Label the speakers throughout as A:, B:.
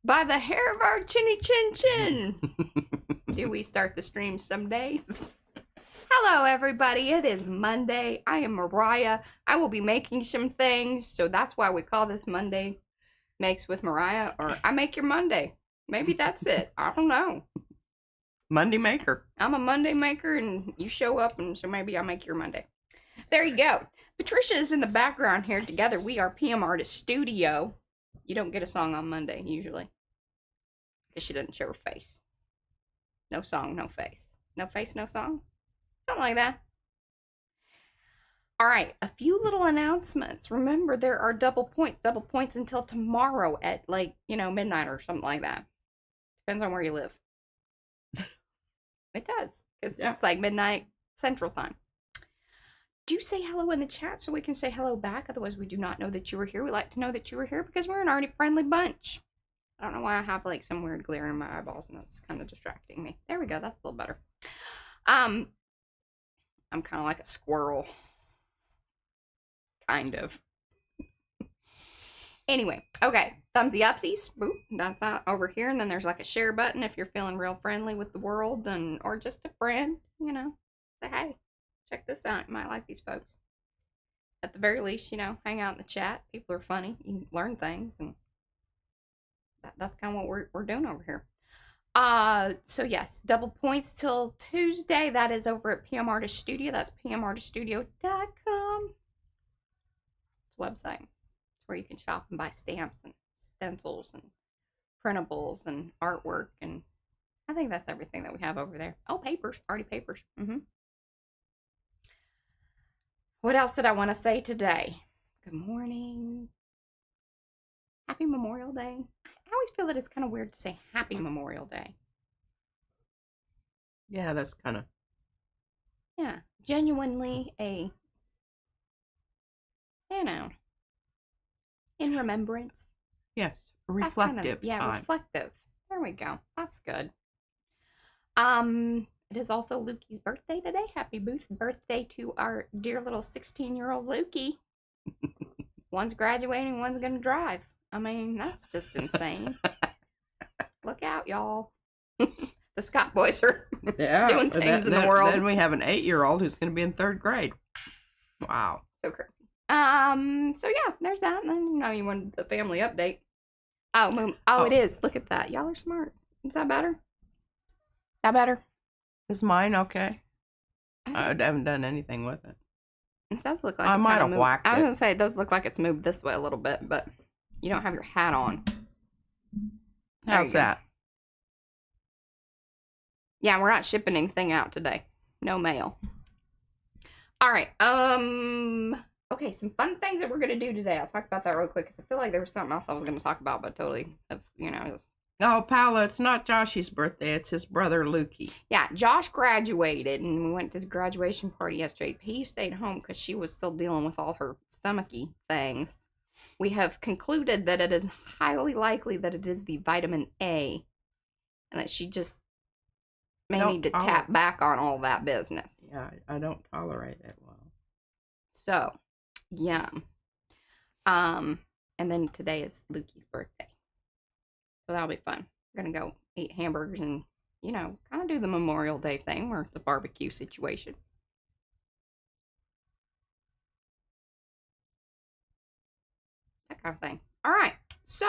A: by the hair of our chinny chin chin. Do we start the stream some days? Hello, everybody. It is Monday. I am Mariah. I will be making some things, so that's why we call this Monday Makes with Mariah, or I Make Your Monday. Maybe that's it. I don't know.
B: Monday maker.
A: I'm a Monday maker, and you show up, and so maybe I'll make your Monday. There you go. Patricia is in the background here. Together, we are PM Artist Studio. You don't get a song on Monday, usually. Because she doesn't show her face. No song, no face. No face, no song? Something like that. All right, a few little announcements. Remember, there are double points until tomorrow at, like, midnight or something like that. Depends on where you live. It does, because it's like midnight Central Time. Do say hello in the chat so we can say hello back. Otherwise, we do not know that you were here. We like to know that you were here because we're an arty friendly bunch. I don't know why I have like some weird glare in my eyeballs, and that's kind of distracting me. There we go. That's a little better. I'm kind of like a squirrel. Kind of. Anyway, okay. Thumbsy upsies. Boop. That's not over here. And then there's like a share button if you're feeling real friendly with the world, or just a friend, say, hey, check this out. You might like these folks. At the very least, hang out in the chat. People are funny. You can learn things, and that's kind of what we're doing over here. So yes, double points till Tuesday. That is over at PM Artist Studio. That's pmartiststudio.com. It's a website. It's where you can shop and buy stamps and stencils and printables and artwork, and I think that's everything that we have over there. Oh, papers, arty papers. What else did I want to say today? Good morning. Happy Memorial Day. I always feel that it's kind of weird to say Happy Memorial Day.
B: Yeah, that's kind of...
A: Yeah, genuinely in remembrance.
B: Yes, reflective
A: time. Reflective. There we go. That's good. It is also Lukey's birthday today. Happy birthday to our dear little 16-year-old Lukey. One's graduating, one's gonna drive. I mean, that's just insane. Look out, y'all. The Scott boys are doing things in the world.
B: Then we have an 8-year-old who's going to be in 3rd grade. Wow.
A: So crazy. So yeah, there's that. And then, you wanted the family update. Oh, it is. Look at that. Y'all are smart. Is that better? That better?
B: Is mine okay? I haven't done anything with it.
A: It does look like
B: I might have whacked it.
A: I was going to say, it does look like it's moved this way a little bit, but you don't have your hat on.
B: How's that?
A: Yeah, we're not shipping anything out today. No mail. All right. Okay, some fun things that we're going to do today. I'll talk about that real quick because I feel like there was something else I was going to talk about, but totally, it was...
B: Oh, Paula, it's not Joshy's birthday. It's his brother, Lukey.
A: Yeah, Josh graduated, and we went to the graduation party yesterday. He stayed home because she was still dealing with all her stomachy things. We have concluded that it is highly likely that it is the vitamin A, and that she just may need to tap back on all that business.
B: Yeah, I don't tolerate it well.
A: So, yeah. And then today is Lukey's birthday. So that'll be fun. We're going to go eat hamburgers and, kind of do the Memorial Day thing where it's a barbecue situation. That kind of thing. All right. So,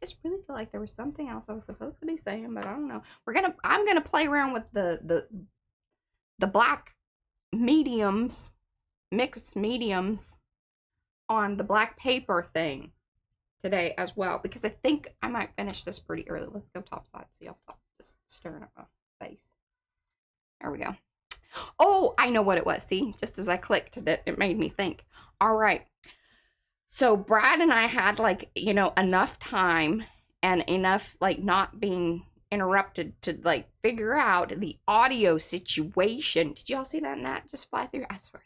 A: just really feel like there was something else I was supposed to be saying, but I don't know. I'm going to play around with the black mediums, mixed mediums on the black paper thing today as well, because I think I might finish this pretty early. Let's go topside so y'all stop just staring at my face. There we go. Oh, I know what it was. See, just as I clicked it, it made me think. All right. So Brad and I had enough time and enough not being interrupted to figure out the audio situation. Did y'all see that gnat just fly through? I swear.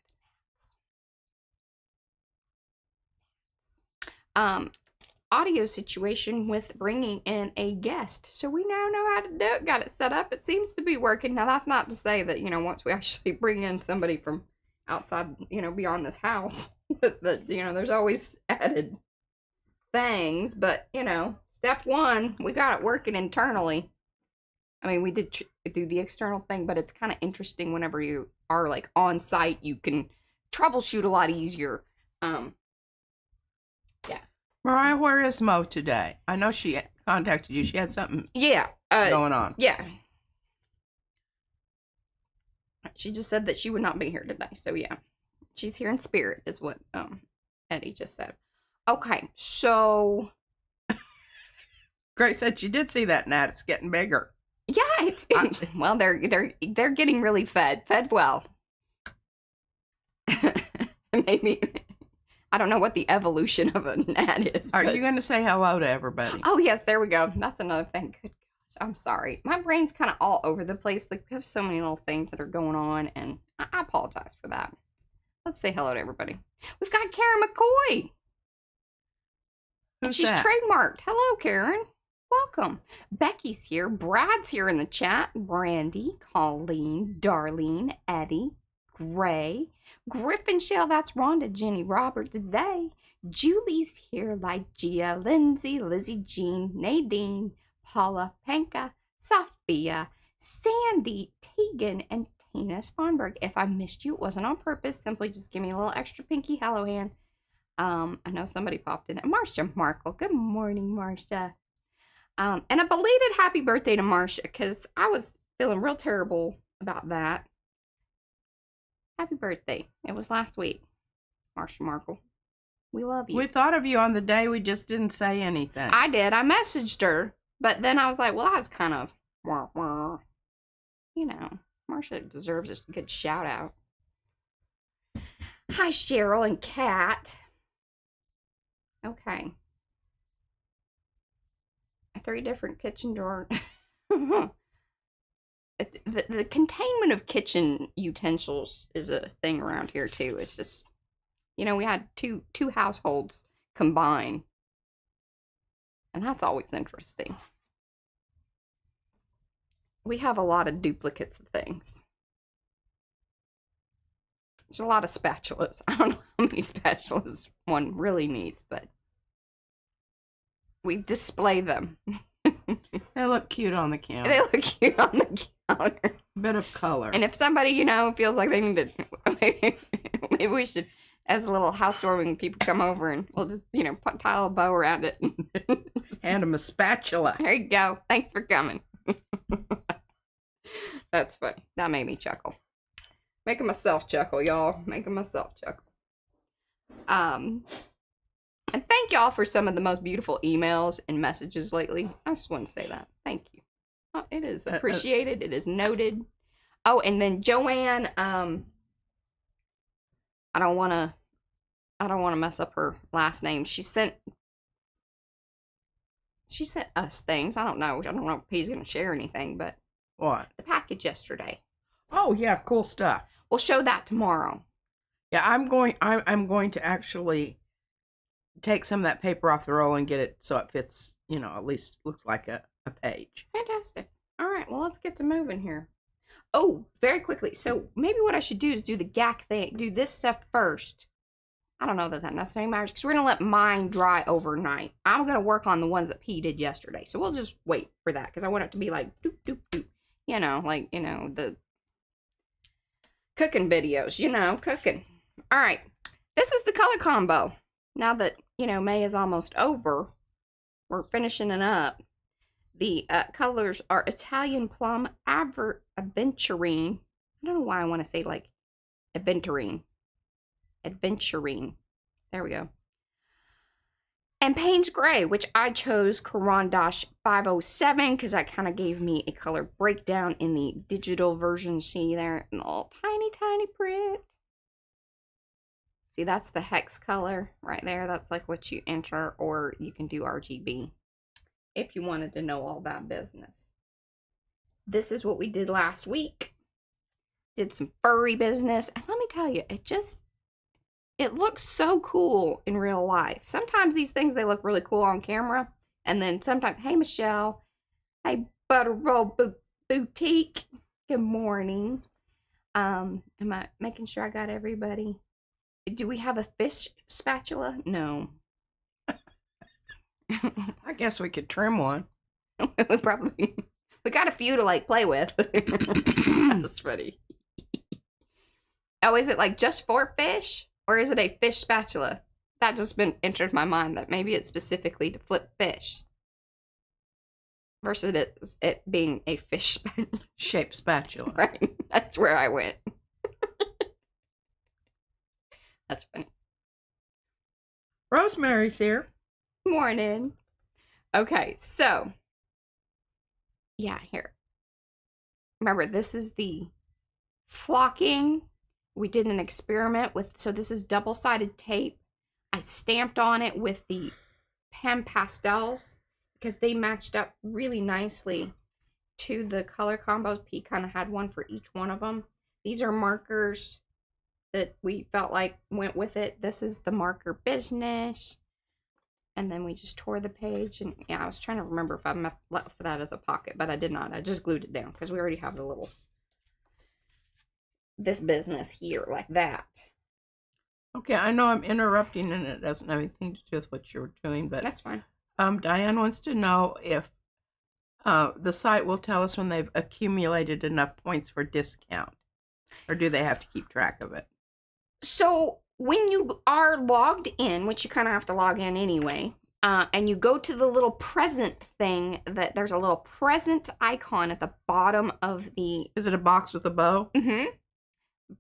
A: Audio situation with bringing in a guest. So we now know how to do it. Got it set up. It seems to be working. Now that's not to say that, once we actually bring in somebody from outside, beyond this house, that there's always added things, but you know, step one, we got it working internally. I mean, we did do the external thing, but it's kind of interesting whenever you are like on site, you can troubleshoot a lot easier. Yeah.
B: Mariah, where is Mo today? I know she contacted you. She had something going on.
A: Yeah. She just said that she would not be here today. So yeah. She's here in spirit is what Eddie just said. Okay, so
B: Grace said she did see that gnat. It's getting bigger.
A: Yeah, it's well, they're getting really fed well. Maybe I don't know what the evolution of a gnat is.
B: Are you going to say hello to everybody?
A: Oh yes, there we go. That's another thing. Good gosh, I'm sorry. My brain's kind of all over the place. Like we have so many little things that are going on, and I apologize for that. Let's say hello to everybody. We've got Karen McCoy. And she's trademarked. Hello, Karen. Welcome. Becky's here. Brad's here in the chat. Brandy, Colleen, Darlene, Eddie, Gray, Griffin Shell. That's Rhonda, Jenny, Robert, today. Julie's here. Lygia, Lindsay, Lizzie Jean, Nadine, Paula, Panka, Sophia, Sandy, Tegan, and Tina Sponberg. If I missed you, it wasn't on purpose. Simply just give me a little extra pinky hello hand. I know somebody popped in. Marcia Markle. Good morning, Marcia. And a belated happy birthday to Marcia, because I was feeling real terrible about that. Happy birthday. It was last week, Marcia Markle. We love you.
B: We thought of you on the day, we just didn't say anything.
A: I did. I messaged her, but then I was like, well, that's kind of, you know, Marcia deserves a good shout out. Hi, Cheryl and Kat. Okay. 3 different kitchen drawers. The containment of kitchen utensils is a thing around here too. It's just, you know, we had two households combine, and that's always interesting. We have a lot of duplicates of things. There's a lot of spatulas. I don't know how many spatulas one really needs, but we display them.
B: They look cute on the counter.
A: They look cute on the counter.
B: Bit of color.
A: And if somebody, you know, feels like they need to, maybe we should, as a little housewarming, people come over and we'll just, you know, tile a bow around it.
B: Hand them a spatula.
A: There you go. Thanks for coming. That's funny. That made me chuckle. Making myself chuckle, y'all. Making myself chuckle. And thank y'all for some of the most beautiful emails and messages lately. I just want to say that. Thank you. Oh, it is appreciated. It is noted. Oh, and then Joanne, I don't want to mess up her last name. She sent us things. I don't know if he's going to share anything, but
B: what?
A: The package yesterday.
B: Oh, yeah, cool stuff.
A: We'll show that tomorrow.
B: Yeah, I'm going to actually take some of that paper off the roll and get it so it fits, you know, at least looks like a page.
A: Fantastic. All right, well, let's get to moving here. Oh, very quickly. So maybe what I should do is do the GAC thing, do this stuff first. I don't know that necessarily matters because we're going to let mine dry overnight. I'm going to work on the ones that P did yesterday. So we'll just wait for that because I want it to be like, doop, doop, doop. You know, like, you know, the cooking videos, you know, cooking. All right. This is the color combo. Now that, you know, May is almost over, we're finishing it up. The colors are Italian Plum, Aventurine. I don't know why I want to say like Aventurine. Adventurine. There we go. And Payne's Gray, which I chose Caran d'Ache 507 because that kind of gave me a color breakdown in the digital version. See there? And all tiny, tiny print. See, that's the hex color right there. That's like what you enter, or you can do RGB if you wanted to know all that business. This is what we did last week. Did some furry business. And let me tell you, it looks so cool in real life. Sometimes these things, they look really cool on camera. And then sometimes, hey, Michelle. Hey, Butterroll Boutique. Good morning. Am I making sure I got everybody? Do we have a fish spatula? No.
B: I guess we could trim one.
A: we probably we got a few to like play with. That's funny. Oh, is it like just for fish, or is it a fish spatula? That just been entered my mind that maybe it's specifically to flip fish versus it being a fish
B: shaped spatula.
A: Right, that's where I went. That's funny.
B: Rosemary's here.
A: Morning. Okay, so yeah, here. Remember, this is the flocking. We did an experiment with, so this is double-sided tape. I stamped on it with the Pen Pastels because they matched up really nicely to the color combos. P kind of had one for each one of them. These are markers that we felt like went with it. This is the marker business. And then we just tore the page. And yeah, I was trying to remember if I left that as a pocket, but I did not. I just glued it down because we already have the little, this business here like that.
B: Okay, I know I'm interrupting and it doesn't have anything to do with what you're doing, but
A: that's fine.
B: Diane wants to know if the site will tell us when they've accumulated enough points for discount, or do they have to keep track of it?
A: So when you are logged in, which you kind of have to log in anyway, and you go to the little present thing, that there's a little present icon at the bottom of the...
B: Is it a box with a bow?
A: Mm-hmm.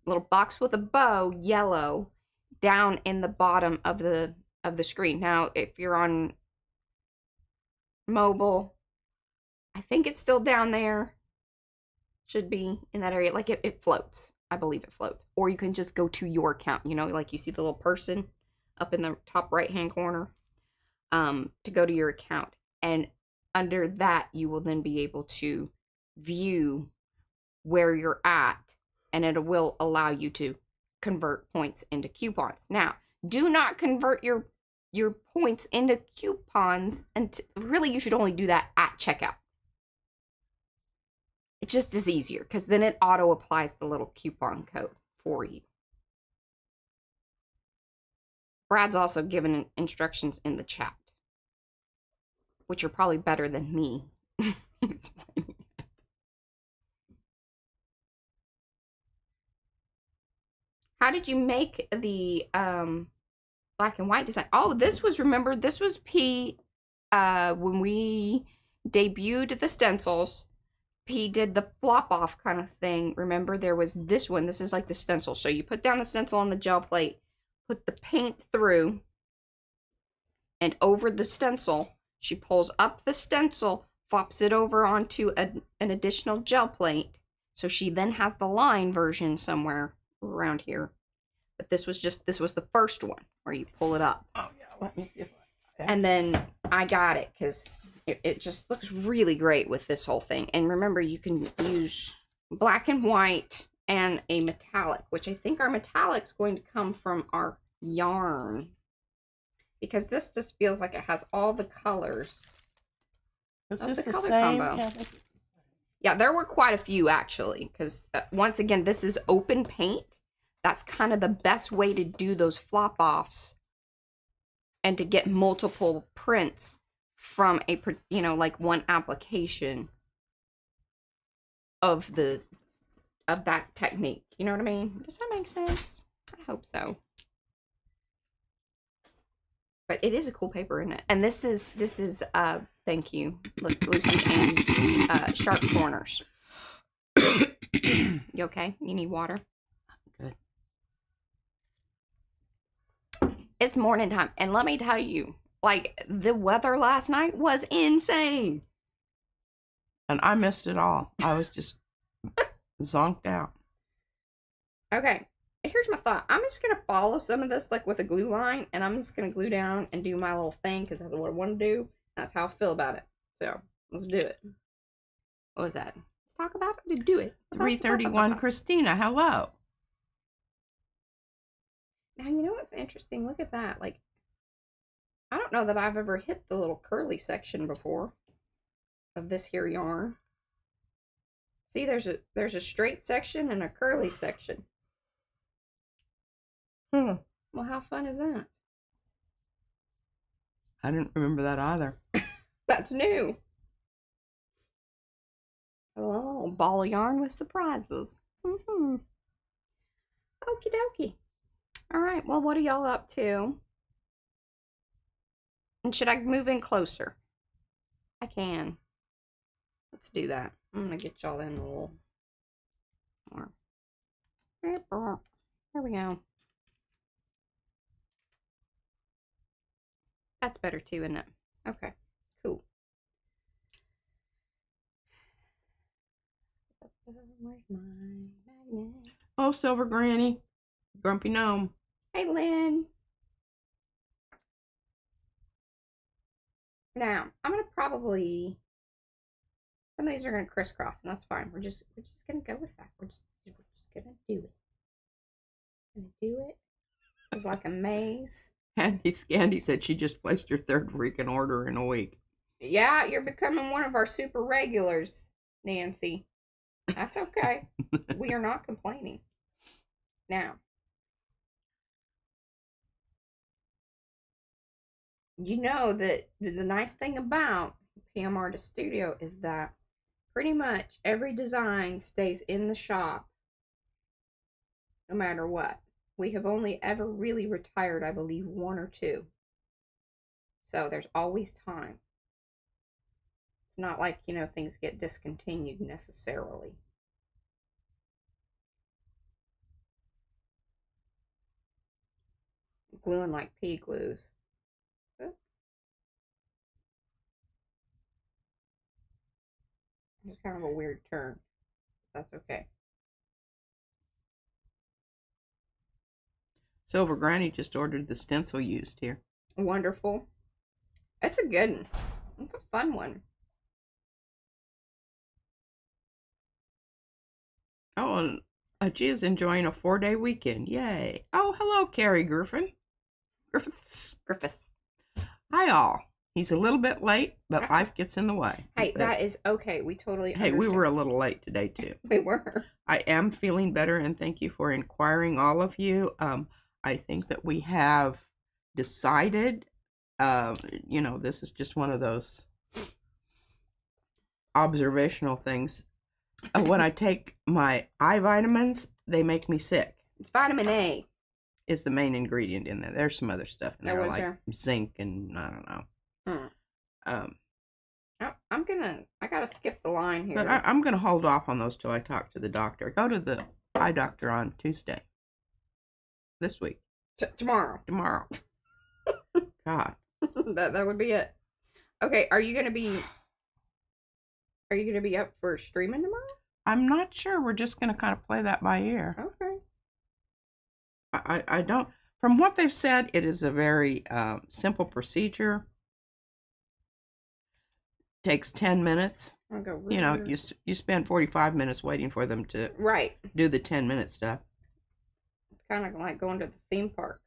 A: Little box with a bow, yellow, down in the bottom of the screen. Now, if you're on mobile, I think it's still down there. Should be in that area. Like it floats. I believe it floats. Or you can just go to your account. You know, like you see the little person up in the top right-hand corner to go to your account. And under that, you will then be able to view where you're at. And it will allow you to convert points into coupons. Now, do not convert your points into coupons. And really, you should only do that at checkout. It just is easier because then it auto applies the little coupon code for you. Brad's also given instructions in the chat, which are probably better than me explaining it. How did you make the black and white design? Oh, this was, remember, this was P when we debuted the stencils. P did the flop off kind of thing. Remember, there was this one. This is like the stencil. So you put down the stencil on the gel plate, put the paint through, and over the stencil, she pulls up the stencil, flops it over onto an additional gel plate. So she then has the line version somewhere around here. But this was the first one where you pull it up.
B: Oh yeah, let me see if
A: and then I got it because it just looks really great with this whole thing. And remember, you can use black and white and a metallic, which I think our metallic's going to come from our yarn. Because this just feels like it has all the colors.
B: Is this the same? Combo.
A: Yeah, there were quite a few actually. Because once again, this is open paint. That's kind of the best way to do those flop offs. And to get multiple prints from a, you know, like one application of that technique. You know what I mean? Does that make sense? I hope so. But it is a cool paper, isn't it? And this is thank you, Lucy Ames, Sharp Corners. You okay? You need water?
B: Good.
A: It's morning time, and let me tell you, like, the weather last night was insane.
B: And I missed it all. I was just zonked out.
A: Okay, here's my thought. I'm just going to follow some of this, like, with a glue line, and I'm just going to glue down and do my little thing, because that's what I want to do. That's how I feel about it. So, let's do it. What was that? Let's talk about it. Do it.
B: 331 Christina, hello.
A: Now, you know what's interesting? Look at that. Like, I don't know that I've ever hit the little curly section before of this here yarn. See, there's a straight section and a curly section. Well, how fun is that?
B: I didn't remember that either.
A: That's new. Oh, ball of yarn with surprises. Mm-hmm. Okie dokie. All right, well, what are y'all up to? And should I move in closer? I can. Let's do that. I'm gonna get y'all in a little more. There we go. That's better too, isn't it? Okay, cool. Where's my magnet?
B: Oh, Silver Granny. Grumpy Gnome.
A: Hey, Lynn. Now, I'm gonna probably, some of these are gonna crisscross, and that's fine. We're just gonna go with that. We're just gonna do it. Gonna do it. It's like a maze.
B: Candy said she just placed her third freaking order in a week.
A: Yeah, you're becoming one of our super regulars, Nancy. That's okay. We are not complaining. Now, you know that the nice thing about PM Artist Studio is that pretty much every design stays in the shop no matter what. We have only ever really retired, I believe, 1 or 2. So there's always time. It's not like, you know, things get discontinued necessarily. Gluing like pea glues. It's kind of a weird turn. That's okay.
B: Silver Granny just ordered the stencil used here.
A: Wonderful. It's a good one. It's a fun one.
B: Oh, and Ajia's enjoying a 4-day weekend. Yay. Oh, hello, Carrie Griffiths.
A: Griffiths.
B: Hi, all. He's a little bit late, but life gets in the way.
A: Hey, that is okay. We totally understand.
B: We were a little late today, too.
A: We were.
B: I am feeling better, and thank you for inquiring, all of you. I think that we have decided, you know, this is just one of those observational things. When I take my eye vitamins, they make me sick.
A: It's vitamin A.
B: Is the main ingredient in there. There's some other stuff in there, like zinc and I don't know.
A: I gotta skip the line here.
B: But I'm gonna hold off on those till I talk to the doctor. I go to the eye doctor on Tuesday. This week.
A: Tomorrow.
B: God.
A: that would be it. Okay, are you gonna be up for streaming tomorrow?
B: I'm not sure. We're just gonna kind of play that by ear.
A: Okay.
B: I don't. From what they've said, it is a very simple procedure. Takes 10 minutes. You know, you spend 45 minutes waiting for them to do the 10-minute stuff.
A: It's kind of like going to the theme park.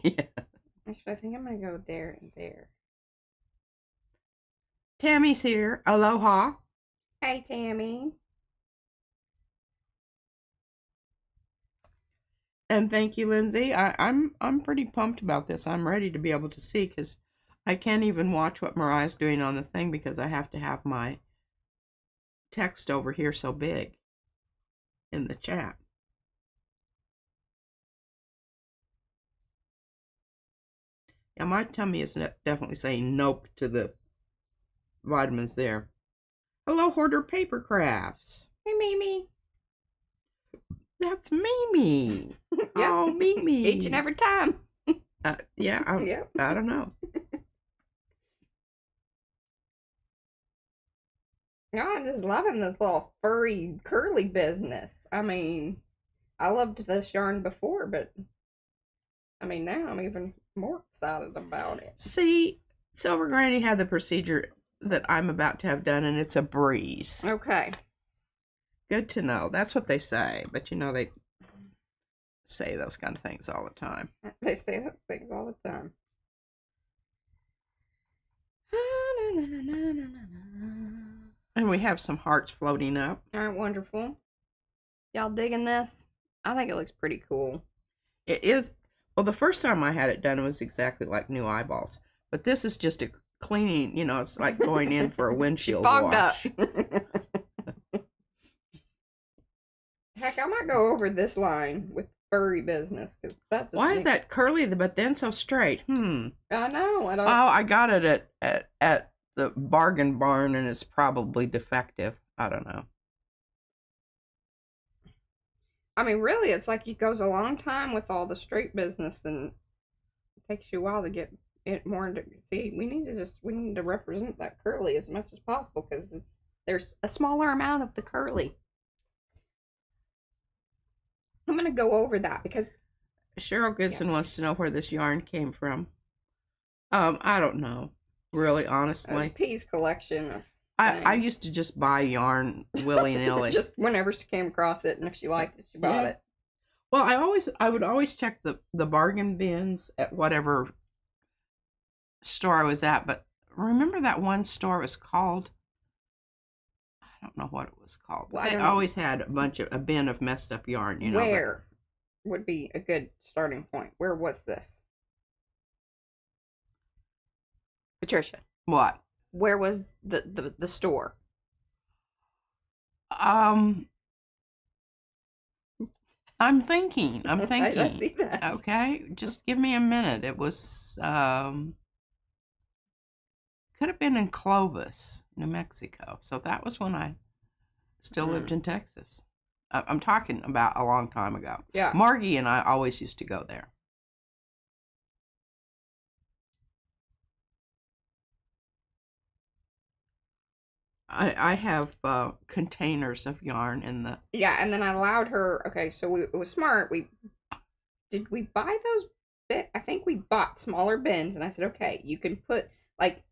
B: Yeah.
A: Actually, I think I'm gonna go there and there.
B: Tammy's here. Aloha.
A: Hey, Tammy.
B: And thank you, Lindsay. I'm pretty pumped about this. I'm ready to be able to see, because I can't even watch what Mariah's doing on the thing because I have to have my text over here so big in the chat. Yeah, my tummy is definitely saying nope to the vitamins there. Hello, Hoarder Paper Crafts.
A: Hey, Mimi.
B: That's Mimi.
A: Yep.
B: Oh, Mimi.
A: Each and every time.
B: Yeah, I don't know.
A: I'm just loving this little furry curly business. I mean, I loved this yarn before, but I mean, now I'm even more excited about it.
B: See, Silver Granny had the procedure that I'm about to have done, and it's a breeze.
A: Okay.
B: Good to know. That's what they say, but you know, they say those kind of things all the time.
A: They say those things all the time.
B: And we have some hearts floating up.
A: All right, wonderful. Y'all digging this? I think it looks pretty cool.
B: It is. Well, the first time I had it done, it was exactly like new eyeballs. But this is just a cleaning, it's like going in for a windshield wash.
A: Heck, I might go over this line with furry business because that's.
B: Why is that curly but then so straight?
A: I know. I don't.
B: Oh, I got it at the bargain barn, and it's probably defective. I don't know.
A: I mean, really, it's like it goes a long time with all the straight business, and it takes you a while to get it more into. See, we need to represent that curly as much as possible because there's a smaller amount of the curly. I'm gonna go over that because
B: Cheryl Goodson wants to know where this yarn came from. I don't know, really, honestly.
A: P's collection of
B: I used to just buy yarn willy-nilly.
A: Just whenever she came across it, and if she liked it, she bought it.
B: Well, I would always check the bargain bins at whatever store I was at, but remember that one store was called, I don't know what it was called. Well, they always had a bin of messed up yarn,
A: Where would be a good starting point? Where was this? Patricia.
B: What?
A: Where was the store?
B: I'm thinking.
A: I see that.
B: Okay, just give me a minute. It was could have been in Clovis, New Mexico. So that was when I still lived in Texas. I'm talking about a long time ago.
A: Yeah.
B: Margie and I always used to go there. I have containers of yarn in the...
A: Yeah, and then I allowed her... Okay, so it was smart. Did we buy those... I think we bought smaller bins, and I said, okay, you can put, like...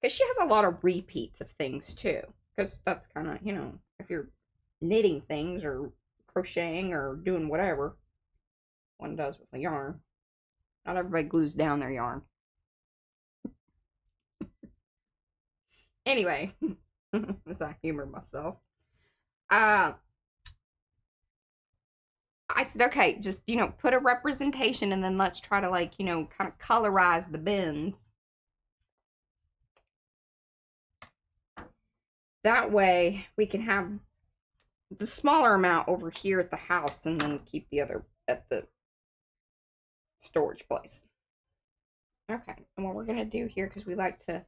A: Because she has a lot of repeats of things, too. Because that's kind of, if you're knitting things or crocheting or doing whatever one does with the yarn. Not everybody glues down their yarn. Anyway... As I humor myself. I said, okay, just, put a representation and then let's try to, kind of colorize the bins. That way we can have the smaller amount over here at the house and then keep the other at the storage place. Okay, and what we're going to do here, because we like to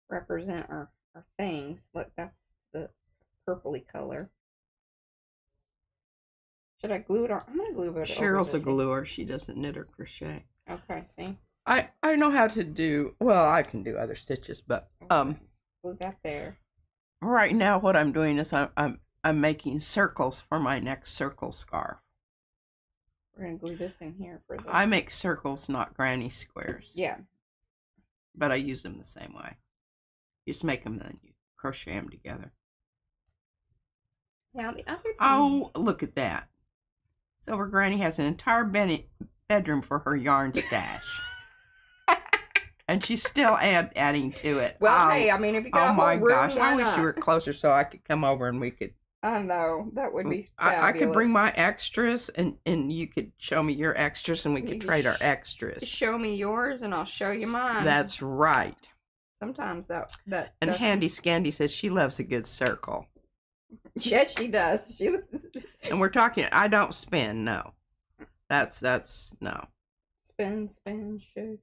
A: represent our things. Look, that's the purpley color. Should I glue it on? I'm gonna glue it over.
B: Cheryl's a gluer. She doesn't knit or crochet.
A: Okay, see.
B: I know how to do. Well, I can do other stitches, but
A: glue that there.
B: Right now, what I'm doing is I'm making circles for my next circle scarf.
A: We're gonna glue this in here for the.
B: I make circles, not granny squares.
A: Yeah.
B: But I use them the same way. You just make them, then you crochet them together.
A: Now the other thing...
B: Oh, look at that. Silver Granny has an entire bedroom for her yarn stash. And she's still adding to it.
A: Well, hey, I mean, if you got a whole room,
B: gosh, I wish you were closer so I could come over and we could...
A: I know, that would be fabulous.
B: I could bring my extras and you could show me your extras and we could trade our extras.
A: Show me yours and I'll show you mine.
B: That's right.
A: Sometimes
B: and Handy Scandy says she loves a good circle.
A: Yes, she does.
B: And we're talking. I don't spin. No, that's no.
A: Spin, sugar.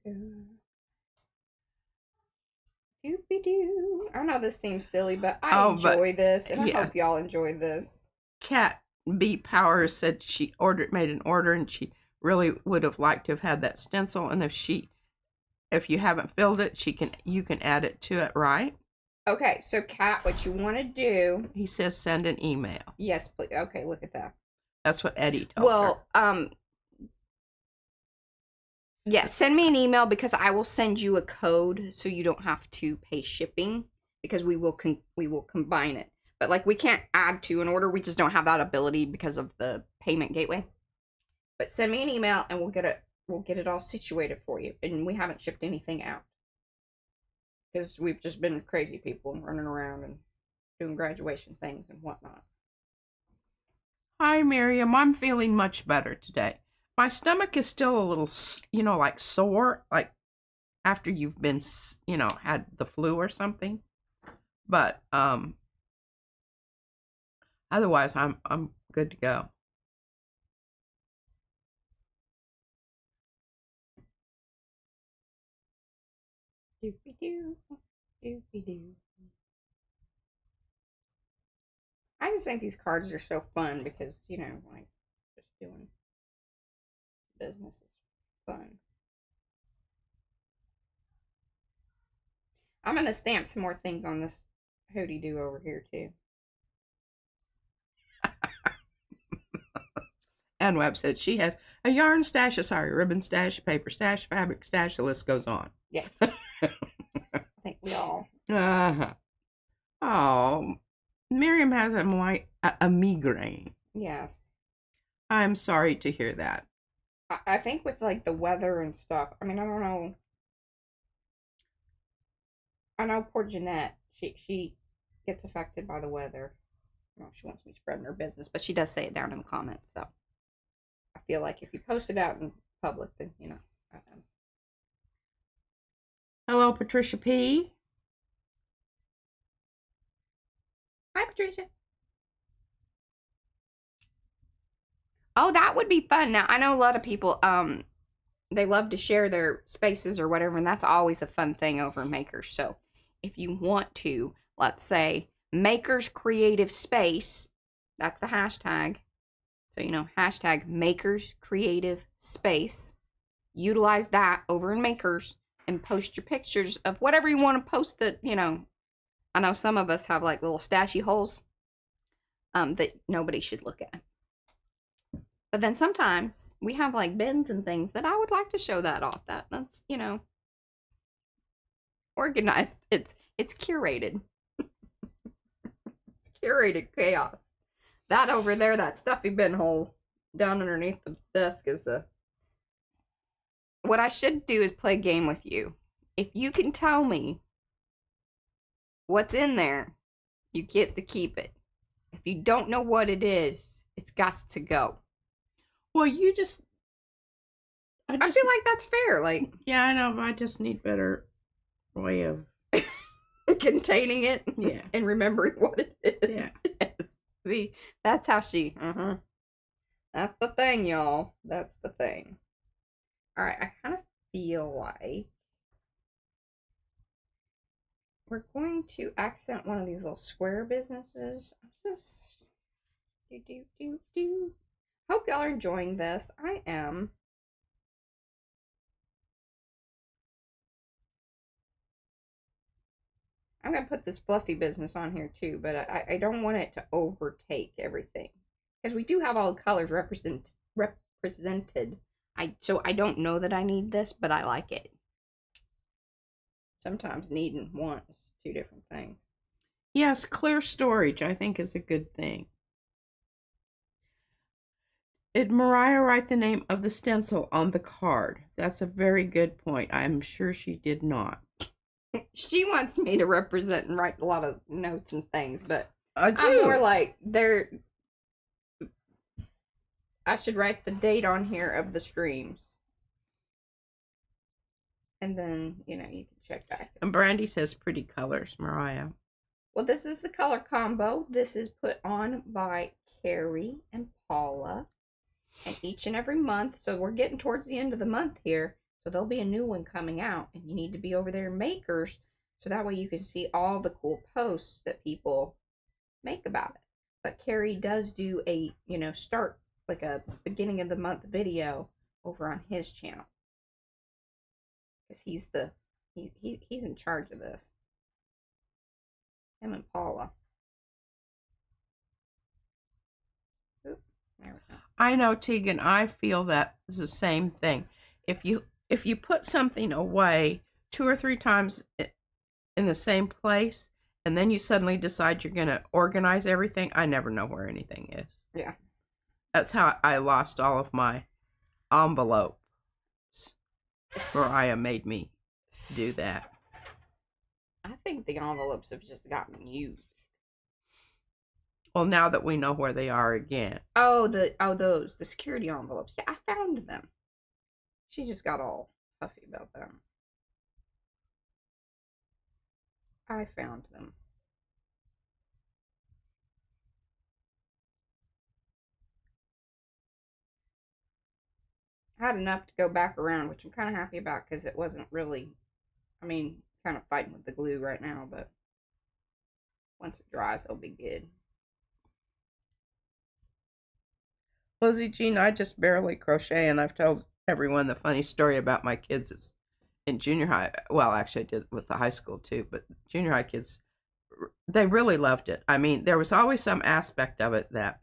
A: Doopy doo. I know this seems silly, but I enjoy this, and I hope y'all enjoy this.
B: Cat B Power said she made an order, and she really would have liked to have had that stencil, and if you haven't filled it, you can add it to it, right?
A: Okay, so Kat, what you want to do...
B: He says send an email.
A: Yes, please. Okay, look at that.
B: That's what Eddie told her.
A: Yeah, send me an email because I will send you a code so you don't have to pay shipping because we will combine it. But we can't add to an order. We just don't have that ability because of the payment gateway. But send me an email and we'll get it all situated for you. And we haven't shipped anything out. Because we've just been crazy people and running around and doing graduation things and whatnot.
B: Hi, Miriam. I'm feeling much better today. My stomach is still a little, like sore, like after you've been, had the flu or something. But otherwise, I'm good to go.
A: Doopy doo, doopy doo. I just think these cards are so fun because, like, just doing business is fun. I'm going to stamp some more things on this hoodie do over here, too.
B: And Webb said she has a yarn stash, a sorry, ribbon stash, a paper stash, fabric stash. The list goes on.
A: Yes. I think we all.
B: Uh-huh. Oh, Miriam has a migraine.
A: Yes.
B: I'm sorry to hear that.
A: I think with, like, the weather and stuff, I mean, I don't know. I know poor Jeanette, she gets affected by the weather. Well, she wants me spreading her business, but she does say it down in the comments, so I feel like if you post it out in public, then,
B: Hello, Patricia P.
A: Hi, Patricia. Oh, that would be fun. Now, I know a lot of people, they love to share their spaces or whatever, and that's always a fun thing over Makers. So if you want to, let's say, Makers Creative Space, that's the hashtag. So, hashtag Makers Creative Space. Utilize that over in Makers and post your pictures of whatever you want to post that, I know some of us have like little stashy holes that nobody should look at. But then sometimes we have like bins and things that I would like to show that off. That's, organized. It's curated. It's curated chaos. That over there, that stuffy bin hole down underneath the desk is what I should do is play a game with you. If you can tell me what's in there, you get to keep it. If you don't know what it is, it's got to go.
B: Well, I
A: feel like that's fair. Like,
B: yeah, I know, but I just need better way of
A: containing it.
B: Yeah.
A: And remembering what it is.
B: Yeah.
A: Yes. See, that's how she. That's the thing, y'all. That's the thing. All right, I kind of feel like we're going to accent one of these little square businesses. I'm just Hope y'all are enjoying this. I am. I'm going to put this fluffy business on here too, but I don't want it to overtake everything. Because we do have all the colors represented. So I don't know that I need this, but I like it. Sometimes need and want is two different things.
B: Yes, clear storage I think is a good thing. Did Mariah write the name of the stencil on the card? That's a very good point. I'm sure she did not.
A: She wants me to represent and write a lot of notes and things, but
B: I'm
A: more like I should write the date on here of the streams. And then, you can check back.
B: And Brandy says pretty colors, Mariah.
A: Well, this is the color combo. This is put on by Carrie and Paula. And each and every month, so we're getting towards the end of the month here, so there'll be a new one coming out, and you need to be over there in Makers, so that way you can see all the cool posts that people make about it. But Carrie does do a, start, like a beginning of the month video over on his channel. Because he's he's in charge of this. Him and Paula. Oop, there we go.
B: I know, Tegan, I feel that is the same thing. If you put something away 2 or 3 times in the same place, and then you suddenly decide you're going to organize everything, I never know where anything is.
A: Yeah.
B: That's how I lost all of my envelopes. Mariah made me do that.
A: I think the envelopes have just gotten used.
B: Well, now that we know where they are again.
A: Oh, the security envelopes. Yeah, I found them. She just got all puffy about them. I found them. I had enough to go back around, which I'm kind of happy about because it wasn't really, I mean, kind of fighting with the glue right now, but once it dries, it'll be good.
B: Lizzie Jean, I just barely crochet, and I've told everyone the funny story about my kids in junior high. Well, actually, I did with the high school too, but junior high kids, they really loved it. I mean, there was always some aspect of it that,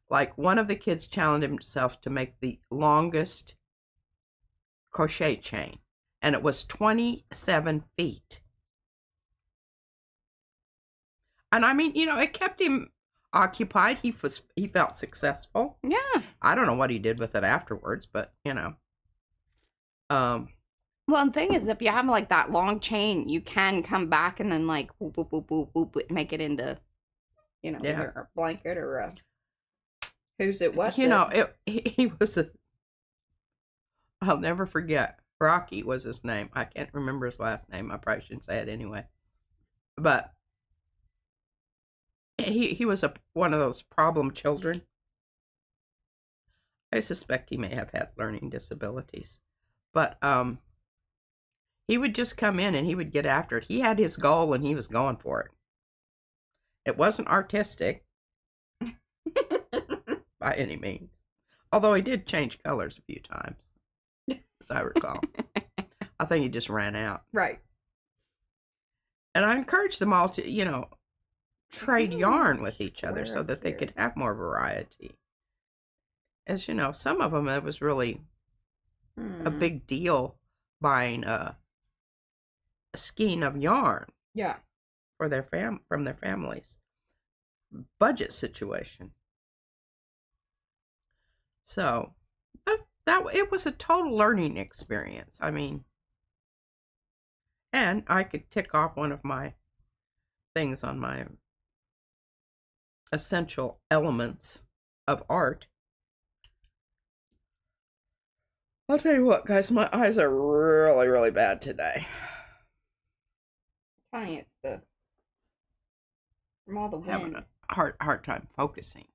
B: like, one of the kids challenged himself to make the longest crochet chain, and it was 27 feet. And I mean, it kept him occupied. He felt successful.
A: Yeah.
B: I don't know what he did with it afterwards, but
A: Well, the thing is, if you have like that long chain, you can come back and then like whoop, whoop, whoop, whoop, whoop, make it into, either a blanket or a who's it? What's it?
B: He was I'll never forget. Rocky was his name. I can't remember his last name. I probably shouldn't say it anyway. But he was one of those problem children. I suspect he may have had learning disabilities. But he would just come in and he would get after it. He had his goal and he was going for it. It wasn't artistic by any means. Although he did change colors a few times, as I recall. I think he just ran out.
A: Right.
B: And I encouraged them all to, trade yarn with each other so that they could have more variety. As you know, some of them, it was really a big deal buying a skein of yarn.
A: Yeah.
B: For from their families. Budget situation. So that it was a total learning experience. I mean, and I could tick off one of my things on my essential elements of art. I'll tell you what, guys, my eyes are really, really bad today.
A: I'm telling you, it's from all the wind.
B: Having a hard time focusing.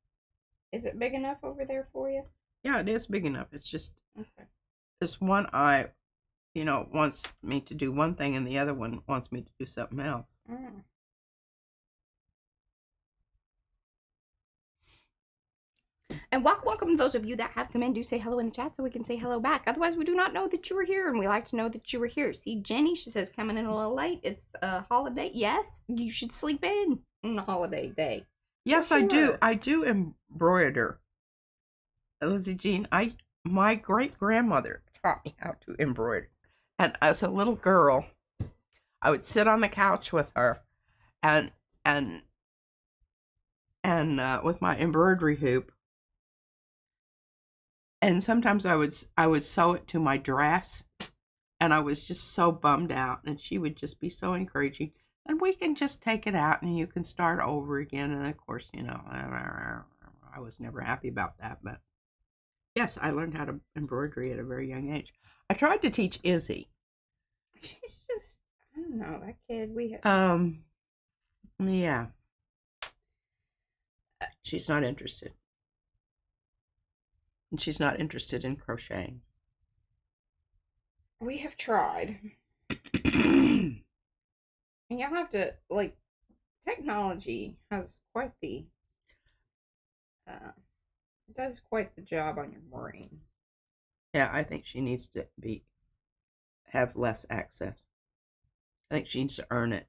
A: Is it big enough over there for you?
B: Yeah, it is big enough. It's just this one eye, wants me to do one thing and the other one wants me to do something else. Mm.
A: And welcome to those of you that have come in. Do say hello in the chat so we can say hello back. Otherwise, we do not know that you were here, and we like to know that you were here. See, Jenny, she says, coming in a little late. It's a holiday. Yes, you should sleep in on a holiday day.
B: Yes, sure. I do embroider. Lizzie Jean, my great-grandmother taught me how to embroider. And as a little girl, I would sit on the couch with her and with my embroidery hoop. And sometimes I would sew it to my dress, and I was just so bummed out, and she would just be so encouraging. And we can just take it out and you can start over again. And of course, I was never happy about that, but yes, I learned how to embroidery at a very young age. I tried to teach Izzy.
A: She's just, I don't know, that kid,
B: yeah. She's not interested. And she's not interested in crocheting.
A: We have tried. And you'll have to, technology has quite the, does quite the job on your brain.
B: Yeah, I think she needs to have less access. I think she needs to earn it.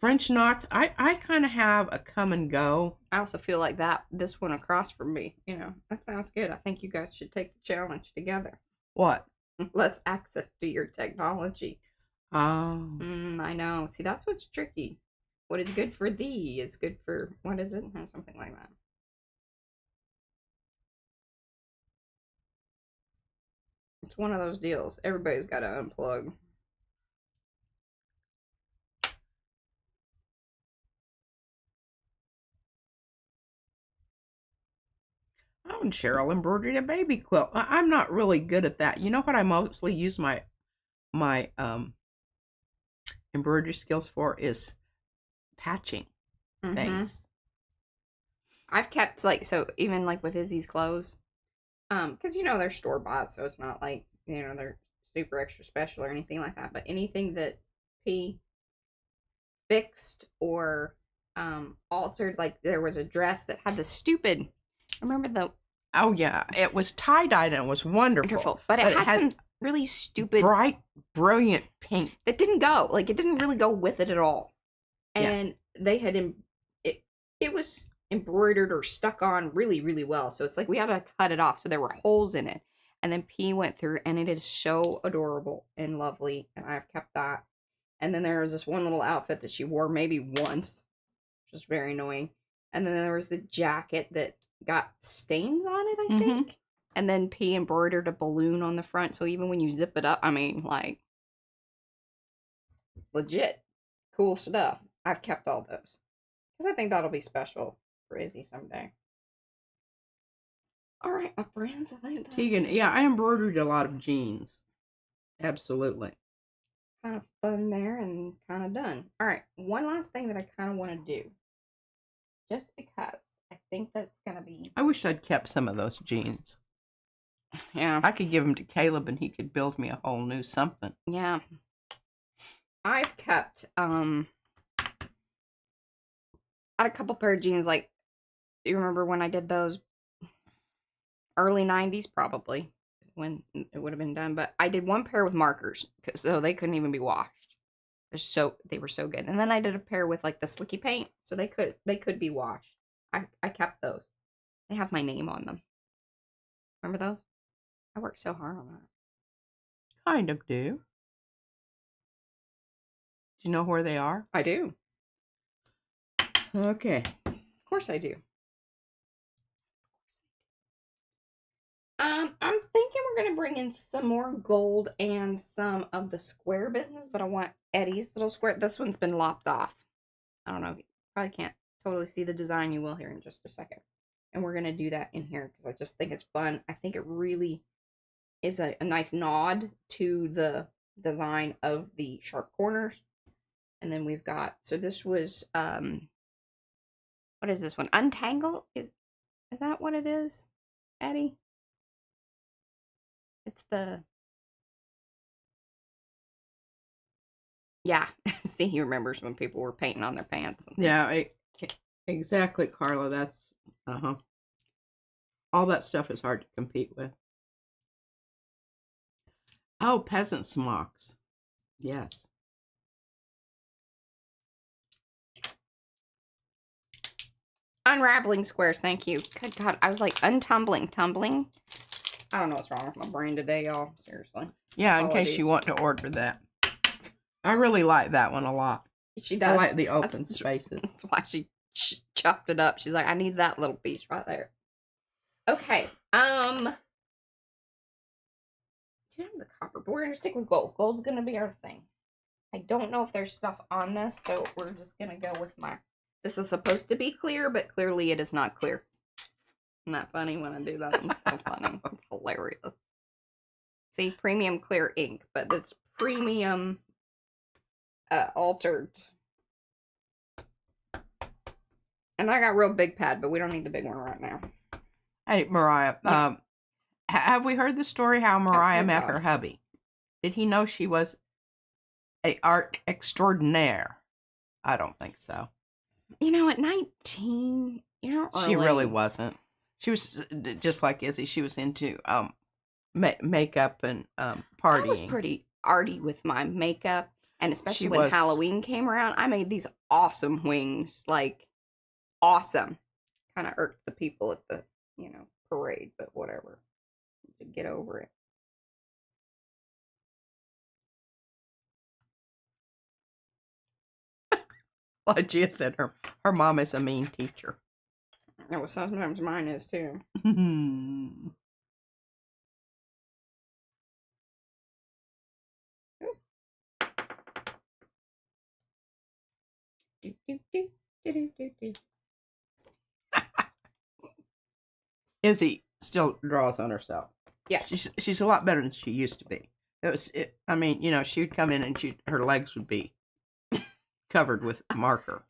B: French knots, I kind of have a come and go.
A: I also feel like this one across from me, that sounds good. I think you guys should take the challenge together.
B: What?
A: Less access to your technology.
B: Oh.
A: I know. See, that's what's tricky. What is good for thee is good for, what is it? Something like that. It's one of those deals. Everybody's got to unplug.
B: and Cheryl embroidered a baby quilt. I'm not really good at that. You know what I mostly use my embroidery skills for is patching things.
A: I've kept like, so even like with Izzy's clothes, because they're store bought, so it's not like they're super extra special or anything like that. But anything that P fixed or altered, like there was a dress that had the stupid. Remember the?
B: Oh yeah, it was tie-dyed and it was wonderful.
A: But it had some really stupid,
B: bright, brilliant pink.
A: It didn't go, like it didn't really go with it at all. And they had it was embroidered or stuck on really, really well. So it's like we had to cut it off. So there were holes in it. And then P went through and it is so adorable and lovely. And I've kept that. And then there was this one little outfit that she wore maybe once, which was very annoying. And then there was the jacket that got stains on it, I think. And then P embroidered a balloon on the front. So even when you zip it up, I mean, like, legit cool stuff. I've kept all those. Because I think that'll be special for Izzy someday. All right, my friends, I think that's...
B: Tegan, yeah, I embroidered a lot of jeans. Absolutely.
A: Kind of fun there and kind of done. All right, one last thing that I kind of want to do. Just because I think that's going to be...
B: I wish I'd kept some of those jeans.
A: Yeah.
B: I could give them to Caleb and he could build me a whole new something.
A: Yeah. I've kept, I had a couple pair of jeans, like, you remember when I did those? Early 90s, probably, when it would have been done. But I did one pair with markers, so they couldn't even be washed. They were so good. And then I did a pair with, like, the slicky paint, so they could be washed. I kept those. They have my name on them. Remember those? I worked so hard on that.
B: Kind of do. Do you know where they are?
A: I do.
B: Okay.
A: Of course I do. I'm thinking we're going to bring in some more gold and some of the square business, but I want Eddie's little square. This one's been lopped off. I don't know. You probably can't totally see the design. You will here in just a second. And we're going to do that in here because I just think it's fun. I think it really is a nice nod to the design of the sharp corners. And then we've got, so this was, what is this one? Untangle? Is that what it is, Eddie? It's the... Yeah. See, he remembers when people were painting on their pants.
B: Yeah, exactly, Carla. That's, all that stuff is hard to compete with. Oh, peasant smocks. Yes.
A: Unraveling squares, thank you. Good God, I was like tumbling. I don't know what's wrong with my brain today, y'all. Seriously.
B: Yeah, in case you want to order that. I really like that one a lot.
A: She does.
B: I like the open spaces.
A: That's why she chopped it up. She's like, I need that little piece right there. Okay. You have the copper, but we're gonna stick with gold. Gold's gonna be our thing. I don't know if there's stuff on this, so we're just gonna go with my... This is supposed to be clear, but clearly it is not clear. Isn't that funny when I do that? It's so funny. It's hilarious. See, premium clear ink, but it's premium altered. And I got real big pad, but we don't need the big one right now.
B: Hey, Mariah,
A: Yeah.
B: Have we heard the story how Mariah met her hubby? Did he know she was a art extraordinaire? I don't think so.
A: At 19,
B: She really wasn't. She was just like Izzy. She was into makeup and partying.
A: I was pretty arty with my makeup, and especially when Halloween came around, I made these awesome wings, like awesome. Kind of irked the people at the parade, but whatever. To get over it.
B: Like Gia said, her mom is a mean teacher.
A: Well, sometimes mine is too.
B: Izzy still draws on herself.
A: Yeah.
B: She's a lot better than she used to be. I mean, you know, she would come in and her legs would be covered with marker.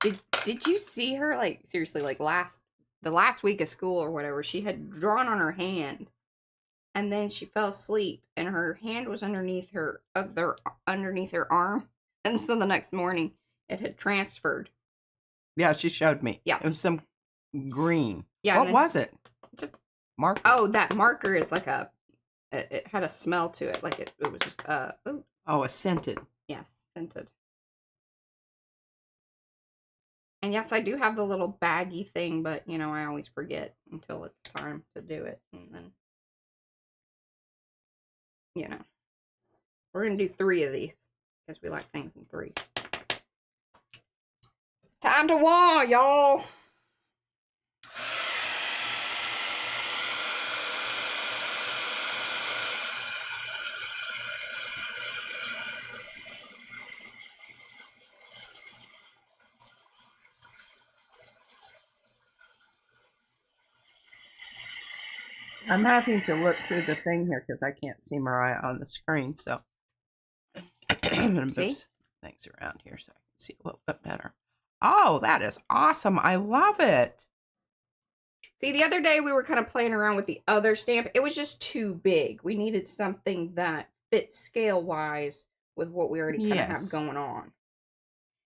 A: Did you see her, like, seriously, like the last week of school or whatever, she had drawn on her hand, and then she fell asleep and her hand was underneath her arm, and so the next morning it had transferred.
B: Yeah, she showed me.
A: Yeah.
B: It was some green.
A: Yeah.
B: What was it?
A: Just
B: marker.
A: Oh, that marker is like it had a smell to it, like it was just
B: a scented.
A: Yes, scented. And yes, I do have the little baggy thing, but, you know, I always forget until it's time to do it. And then, you know, we're going to do 3 of these because we like things in 3s. Time to wah, y'all.
B: I'm having to look through the thing here because I can't see Mariah on the screen, so I'm going to move things around here so I can see a little bit better. Oh, that is awesome. I love it.
A: See, the other day we were kind of playing around with the other stamp. It was just too big. We needed something that fits scale-wise with what we already kind of have going on.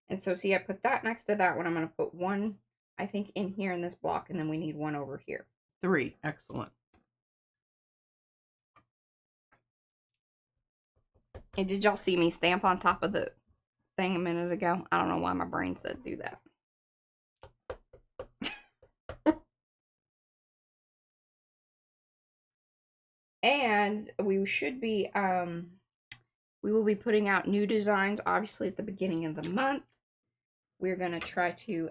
A: And so, see, I put that next to that one. I'm going to put one, I think, in here in this block, and then we need one over here.
B: 3. Excellent.
A: And did y'all see me stamp on top of the thing a minute ago? I don't know why my brain said do that. And we should be, we will be putting out new designs, obviously, at the beginning of the month. We're going to try to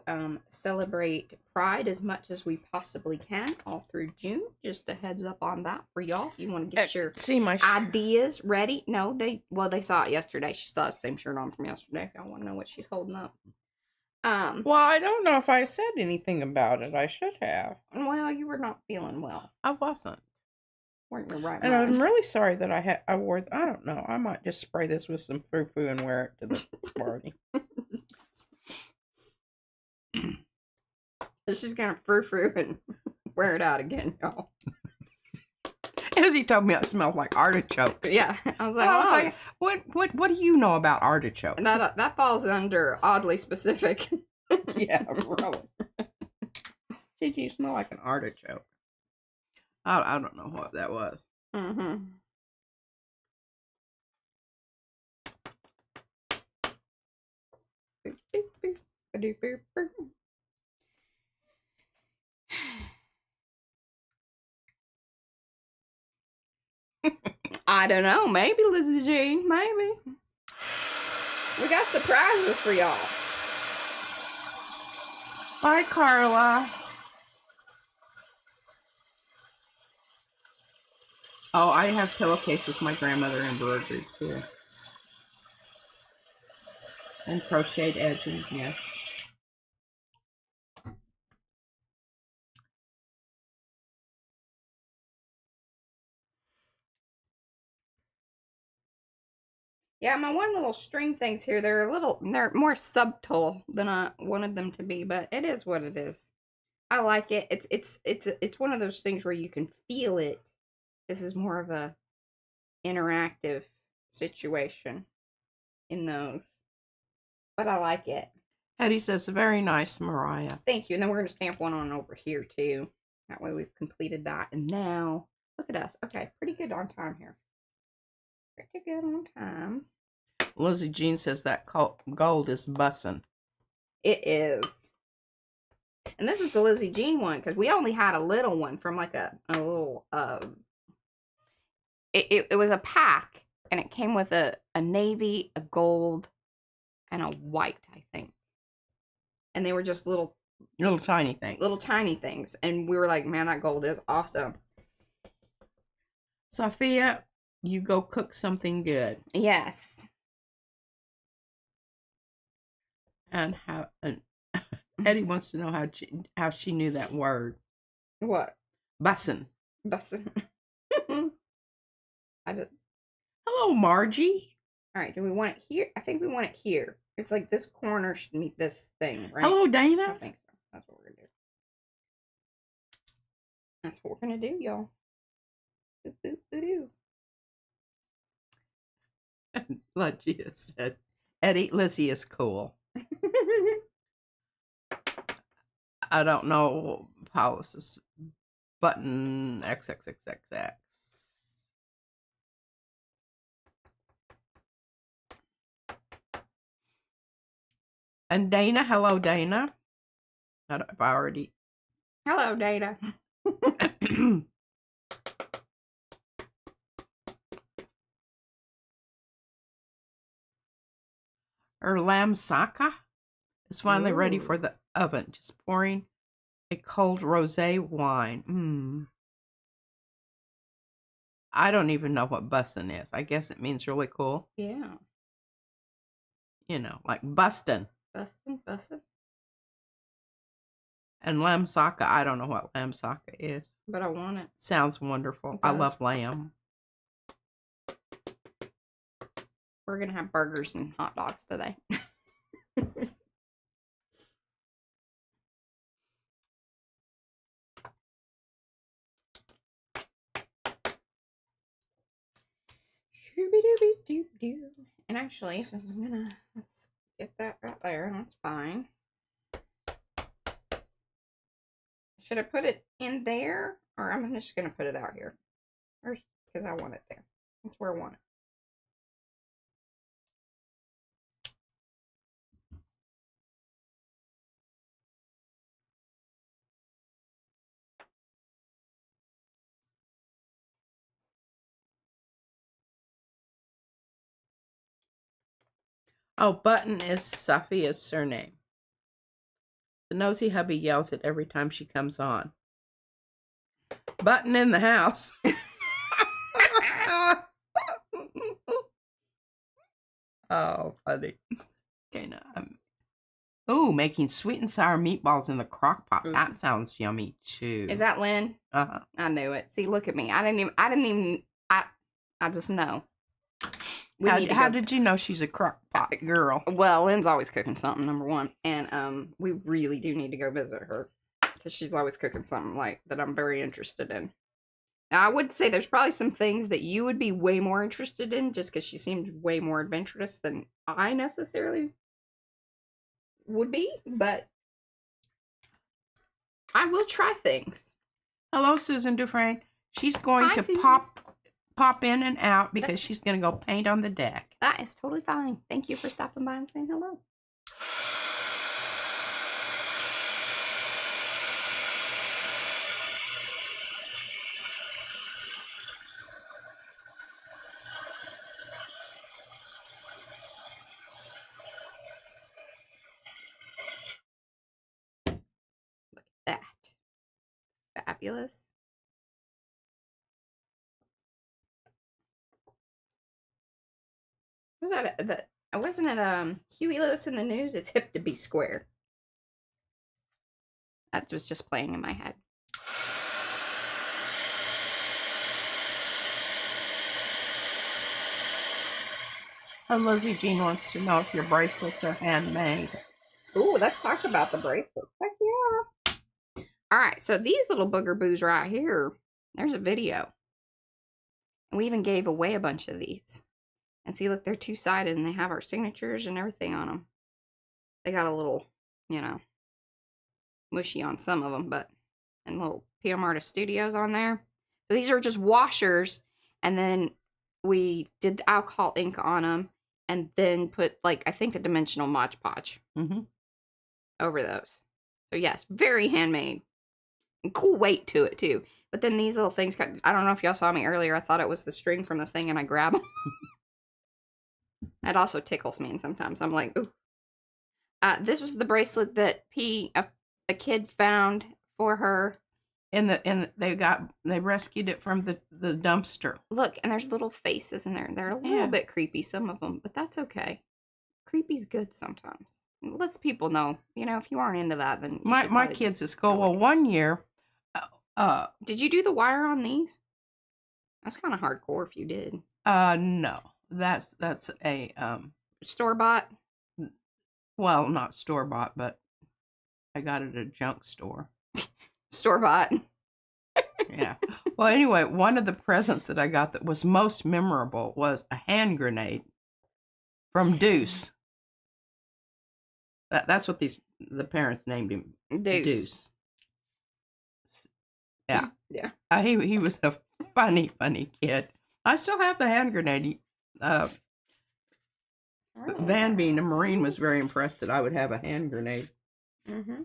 A: celebrate Pride as much as we possibly can all through June. Just a heads up on that for y'all. If you want to get your ideas ready. No, they saw it yesterday. She saw the same shirt on from yesterday. If y'all want to know what she's holding up.
B: Well, I don't know if I said anything about it. I should have.
A: Well, you were not feeling well.
B: I wasn't.
A: Weren't you right?
B: And I'm really sorry that I wore. I don't know. I might just spray this with some foo-foo and wear it to the party.
A: It's just gonna frou-frou and wear it out again, y'all.
B: As he told me it smelled like artichokes.
A: Yeah, I was like,
B: what do you know about artichokes?
A: That falls under oddly specific.
B: Yeah, really. Did you smell like an artichoke? I don't know what that was.
A: Mm-hmm. I don't know. Maybe, Lizzie Jean. Maybe. We got surprises for y'all.
B: Bye, Carla. Oh, I have pillowcases my grandmother embroidered too. And crocheted edging, yeah.
A: Yeah, my one little string things here, they're more subtle than I wanted them to be, but it is what it is. I like it. It's one of those things where you can feel it. This is more of a interactive situation in those. But I like it.
B: Eddie says, very nice, Mariah.
A: Thank you. And then we're going to stamp one on over here, too. That way we've completed that. And now, look at us. Okay, pretty good on time here. Pretty good on time.
B: Lizzie Jean says that gold is bussin'.
A: It is. And this is the Lizzie Jean one, because we only had a little one from like a little, it was a pack, and it came with a navy, a gold, and a white, I think. And they were just little
B: tiny things.
A: Little tiny things. And we were like, man, that gold is awesome.
B: Sophia, you go cook something good.
A: Yes.
B: And Eddie wants to know how she knew that word.
A: What?
B: Bussin'.
A: Bussin'. I just,
B: Hello, Margie.
A: all right, do we want it here? I think we want it here. It's like this corner should meet this thing, right?
B: Hello,
A: I
B: Dana.
A: think so. That's what we're gonna do. That's what we're gonna do, y'all. Boop, boop, boop, doo.
B: Lucia said, Eddie, Lizzie is cool. I don't know how this is button XXXXX. And Dana, hello, Dana. I've already.
A: Hello, Data.
B: Her lamb saka is finally ready for the oven. Just pouring a cold rosé wine. I don't even know what bussin' is. I guess it means really cool.
A: Yeah.
B: You know, like bustin'.
A: Bussin'.
B: And lamb saka, I don't know what lamb saka is.
A: But I want it.
B: Sounds wonderful. I love lamb.
A: We're gonna have burgers and hot dogs today. Shooby-dooby-doo-doo. And actually, since I'm gonna let's get that right there, that's fine. Should I put it in there, or I'm just gonna put it out here? Or because I want it there. That's where I want it.
B: Oh, Button is Sophia's surname. The nosy hubby yells it every time she comes on. Button in the house. Oh, funny. Okay, now ooh, making sweet and sour meatballs in the crock pot. That sounds yummy too.
A: Is that Lynn?
B: Uh-huh.
A: I knew it. See, look at me. I just know.
B: How did you know she's a crock pot girl?
A: Well, Lynn's always cooking something, number one. And we really do need to go visit her. Because she's always cooking something like that I'm very interested in. Now, I would say there's probably some things that you would be way more interested in just because she seems way more adventurous than I necessarily would be. But I will try things.
B: Hello, Susan Dufresne. She's going to
A: Susan.
B: pop in and out because she's going to go paint on the deck.
A: That is totally fine. Thank you for stopping by and saying hello. Look at that. Fabulous. Was that wasn't it Huey Lewis in the News? It's hip to be square. That was just playing in my head.
B: And Lizzie Jean wants to know if your bracelets are handmade.
A: Ooh, let's talk about the bracelets. Heck yeah. All right, so these little booger boos right here, there's a video. And we even gave away a bunch of these. And see, look, they're two-sided and they have our signatures and everything on them. They got a little, you know, mushy on some of them, but, and little PM Artist Studios on there. So these are just washers, and then we did the alcohol ink on them, and then put, like, I think a dimensional Mod Podge over those. So yes, very handmade. And cool weight to it, too. But then these little things, I don't know if y'all saw me earlier, I thought it was the string from the thing, and I grab them. It also tickles me, and sometimes I'm like, ooh. This was the bracelet that a kid found for her.
B: They rescued it from the dumpster.
A: Look, and there's little faces in there. They're a little bit creepy, some of them, but that's okay. Creepy's good sometimes. It lets people know, you know, if you aren't into that, then you
B: my kids is cool. Well, one year,
A: Did you do the wire on these? That's kind of hardcore if you did.
B: No. That's a
A: Store-bought?
B: well, not store-bought, but I got it at a junk store.
A: Store-bought.
B: Yeah. Well, anyway, one of the presents that I got that was most memorable was a hand grenade from Deuce. That's what the parents named him. Deuce. Yeah.
A: Yeah.
B: He was a funny kid. I still have the hand grenade. Van, being a Marine, was very impressed that I would have a hand grenade.
A: Mm-hmm.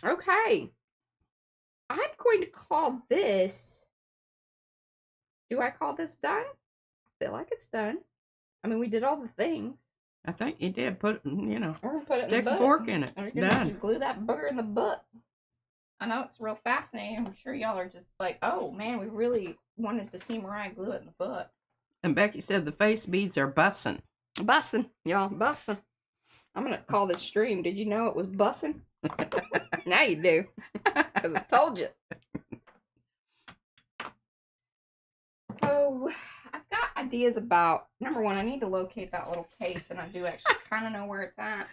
A: Okay. I'm going to call this... Do I call this done? I feel like it's done. I mean, we did all the things.
B: I think you did. Put,
A: We're gonna put it
B: stick
A: in the
B: a
A: butt.
B: fork in it. It's
A: We're gonna
B: done.
A: glue that booger in the butt. I know it's real fascinating. I'm sure y'all are just like, oh man, we really wanted to see Mariah glue it in the butt.
B: And Becky said the face beads are bussin'.
A: Bussin', y'all, bussin'. I'm gonna call this stream. Did you know it was bussin'? Now you do. Because I told you. Oh, I've got ideas about, number one, I need to locate that little case, and I do actually kind of know where it's at.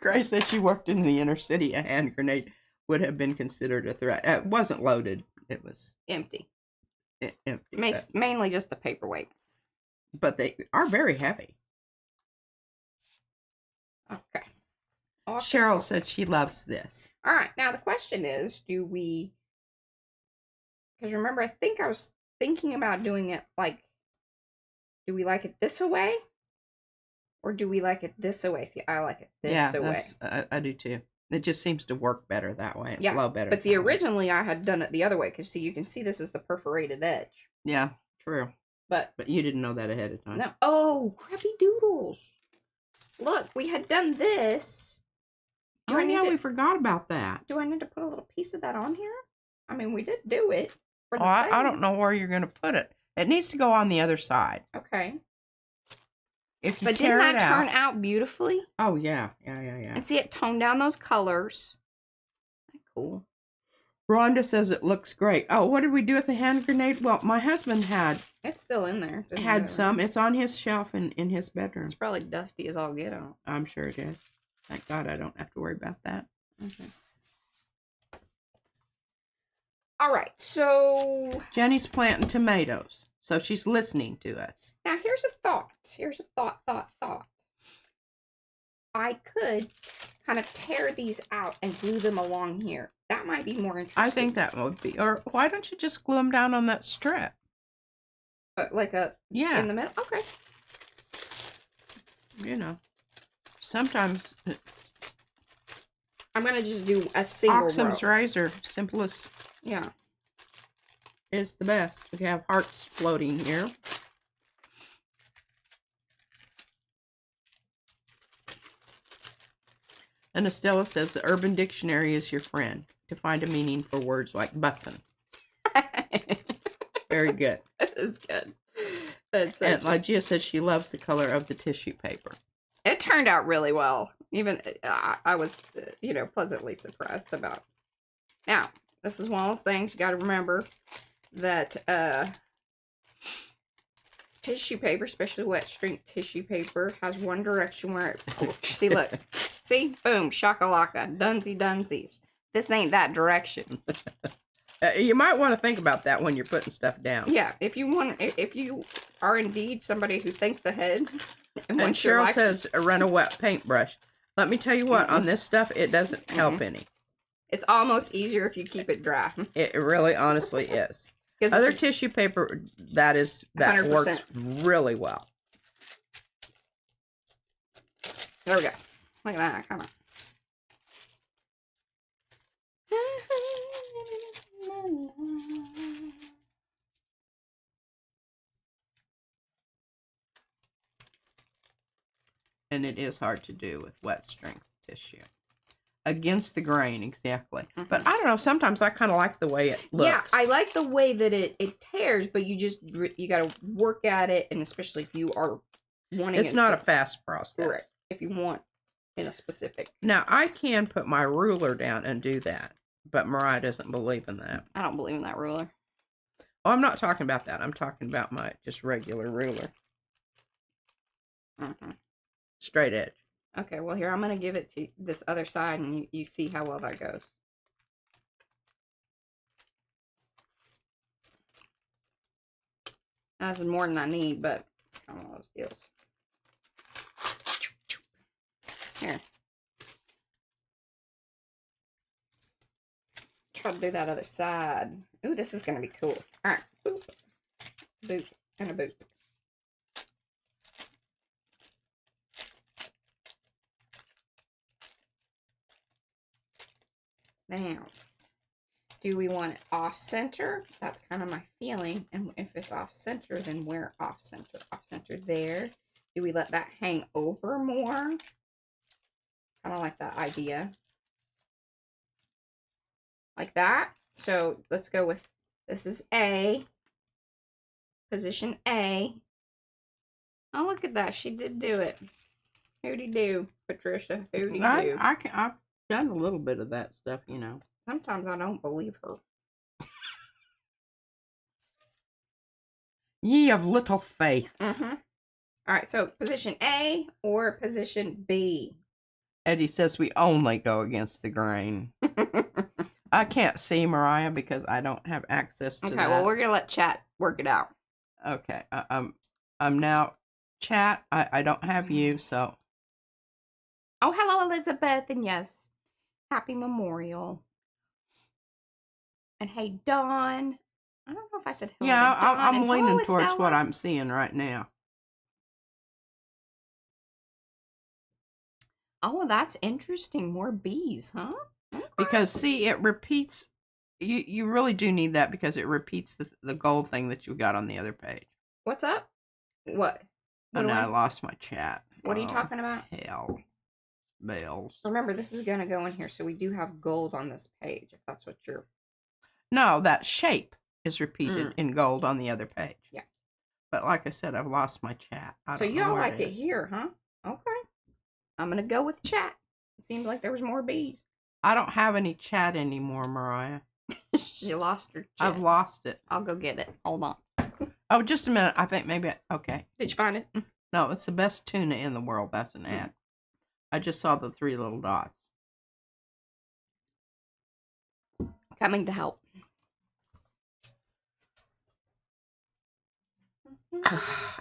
B: Grace said she worked in the inner city. A hand grenade would have been considered a threat. It wasn't loaded. It was
A: Empty.
B: empty.
A: Mainly just the paperweight.
B: But they are very heavy.
A: Okay.
B: Cheryl said she loves this.
A: All right. Now, the question is, do we... Because remember, I think I was thinking about doing it like... Do we like it this way? Or do we like it this way? See, I like it this way.
B: Yeah, I do too. It just seems to work better that way.
A: Yeah,
B: flow better.
A: But see, originally I had done it the other way. Because see, you can see this is the perforated edge.
B: Yeah, true.
A: But
B: you didn't know that ahead of time.
A: No. Oh, crappy doodles. Look, we had done this.
B: We forgot about that.
A: Do I need to put a little piece of that on here? I mean, we did do it.
B: I don't know where you're going to put it. It needs to go on the other side.
A: Okay.
B: If you
A: but
B: tear
A: didn't
B: it
A: that
B: out,
A: turn out beautifully?
B: Oh, yeah. Yeah.
A: And see, it toned down those colors. Cool.
B: Rhonda says it looks great. Oh, what did we do with the hand grenade? Well, my husband had...
A: It's still in there.
B: Had some. It's on his shelf in his bedroom.
A: It's probably dusty as all get out.
B: I'm sure it is. Thank God I don't have to worry about that.
A: Okay. All right, so...
B: Jenny's planting tomatoes, so she's listening to us.
A: Now, here's a thought. Here's a thought. I could kind of tear these out and glue them along here. That might be more interesting.
B: I think that would be. Or why don't you just glue them down on that strip?
A: Like a...
B: Yeah.
A: In the middle? Okay.
B: You know. Sometimes...
A: I'm going to just do a single
B: Oxum's
A: row.
B: razor, simplest...
A: Yeah.
B: Is the best. We have hearts floating here. And Estella says the Urban Dictionary is your friend to find a meaning for words like bussin'. Very good.
A: That is good. That's so
B: and Lygia said she loves the color of the tissue paper.
A: It turned out really well. Even I was, pleasantly surprised about. Now, this is one of those things you got to remember that tissue paper, especially wet shrink tissue paper, has one direction where it... Oh, see, look. See? Boom. Shakalaka. Dunsies. This ain't that direction.
B: You might want to think about that when you're putting stuff down.
A: Yeah. If you are indeed somebody who thinks ahead.
B: And Cheryl says, run a wet paintbrush. Let me tell you what, on this stuff, it doesn't help any.
A: It's almost easier if you keep it dry.
B: It really honestly is. Other tissue paper, that 100%. Works really well.
A: There we go. Look at that, kind of.
B: And it is hard to do with wet strength tissue. Against the grain, exactly. Mm-hmm. But I don't know, sometimes I kind of like the way it looks.
A: Yeah, I like the way that it tears, but you got to work at it, and especially if you are wanting
B: it's not a fast process.
A: Correct. If you want in a specific.
B: Now, I can put my ruler down and do that. But Mariah doesn't believe in that.
A: I don't believe in that ruler.
B: Oh, I'm not talking about that. I'm talking about my just regular ruler. Straight edge.
A: Okay, well, here, I'm going to give it to this other side, and you see how well that goes. This is more than I need, but I don't know those deals. Here. Try to do that other side. Ooh, this is going to be cool. All right. Boop. Boop. And a boop. Now, do we want it off-center? That's kind of my feeling. And if it's off-center, then where off-center? Off-center there. Do we let that hang over more? Kind of like that idea. Like that. So let's go with, this is A. Position A. Oh, look at that. She did do it. Howdy do, Patricia. Howdy do.
B: I've done a little bit of that stuff, you know.
A: Sometimes I don't believe her.
B: Ye of little faith.
A: All right, so position A or position B?
B: Eddie says we only go against the grain. I can't see Mariah because I don't have access to that.
A: Okay, well, we're going to let chat work it out.
B: Okay, I'm now chat. I don't have you, so.
A: Oh, hello, Elizabeth, and yes, happy Memorial. And hey, Dawn. I don't know if I said hello.
B: Yeah,
A: to Dawn.
B: I'm leaning
A: hello,
B: towards
A: Estella.
B: what I'm seeing right now.
A: Oh, that's interesting. More bees, huh? Okay.
B: Because, see, it repeats. You really do need that because it repeats the gold thing that you got on the other page.
A: What's up? What?
B: Oh, no, I lost my chat.
A: What are you talking about?
B: Hell. Bells.
A: Remember, this is going to go in here, so we do have gold on this page, if that's what you're...
B: No, that shape is repeated in gold on the other page.
A: Yeah.
B: But like I said, I've lost my chat.
A: So you all like it here, huh? Okay. I'm going to go with chat. It seemed like there was more bees.
B: I don't have any chat anymore, Mariah.
A: She lost her chat.
B: I've lost it.
A: I'll go get it. Hold on.
B: Oh, just a minute. I think maybe... Okay.
A: Did you find it?
B: No, it's the best tuna in the world. That's an ad. I just saw the 3 little dots.
A: Coming to help.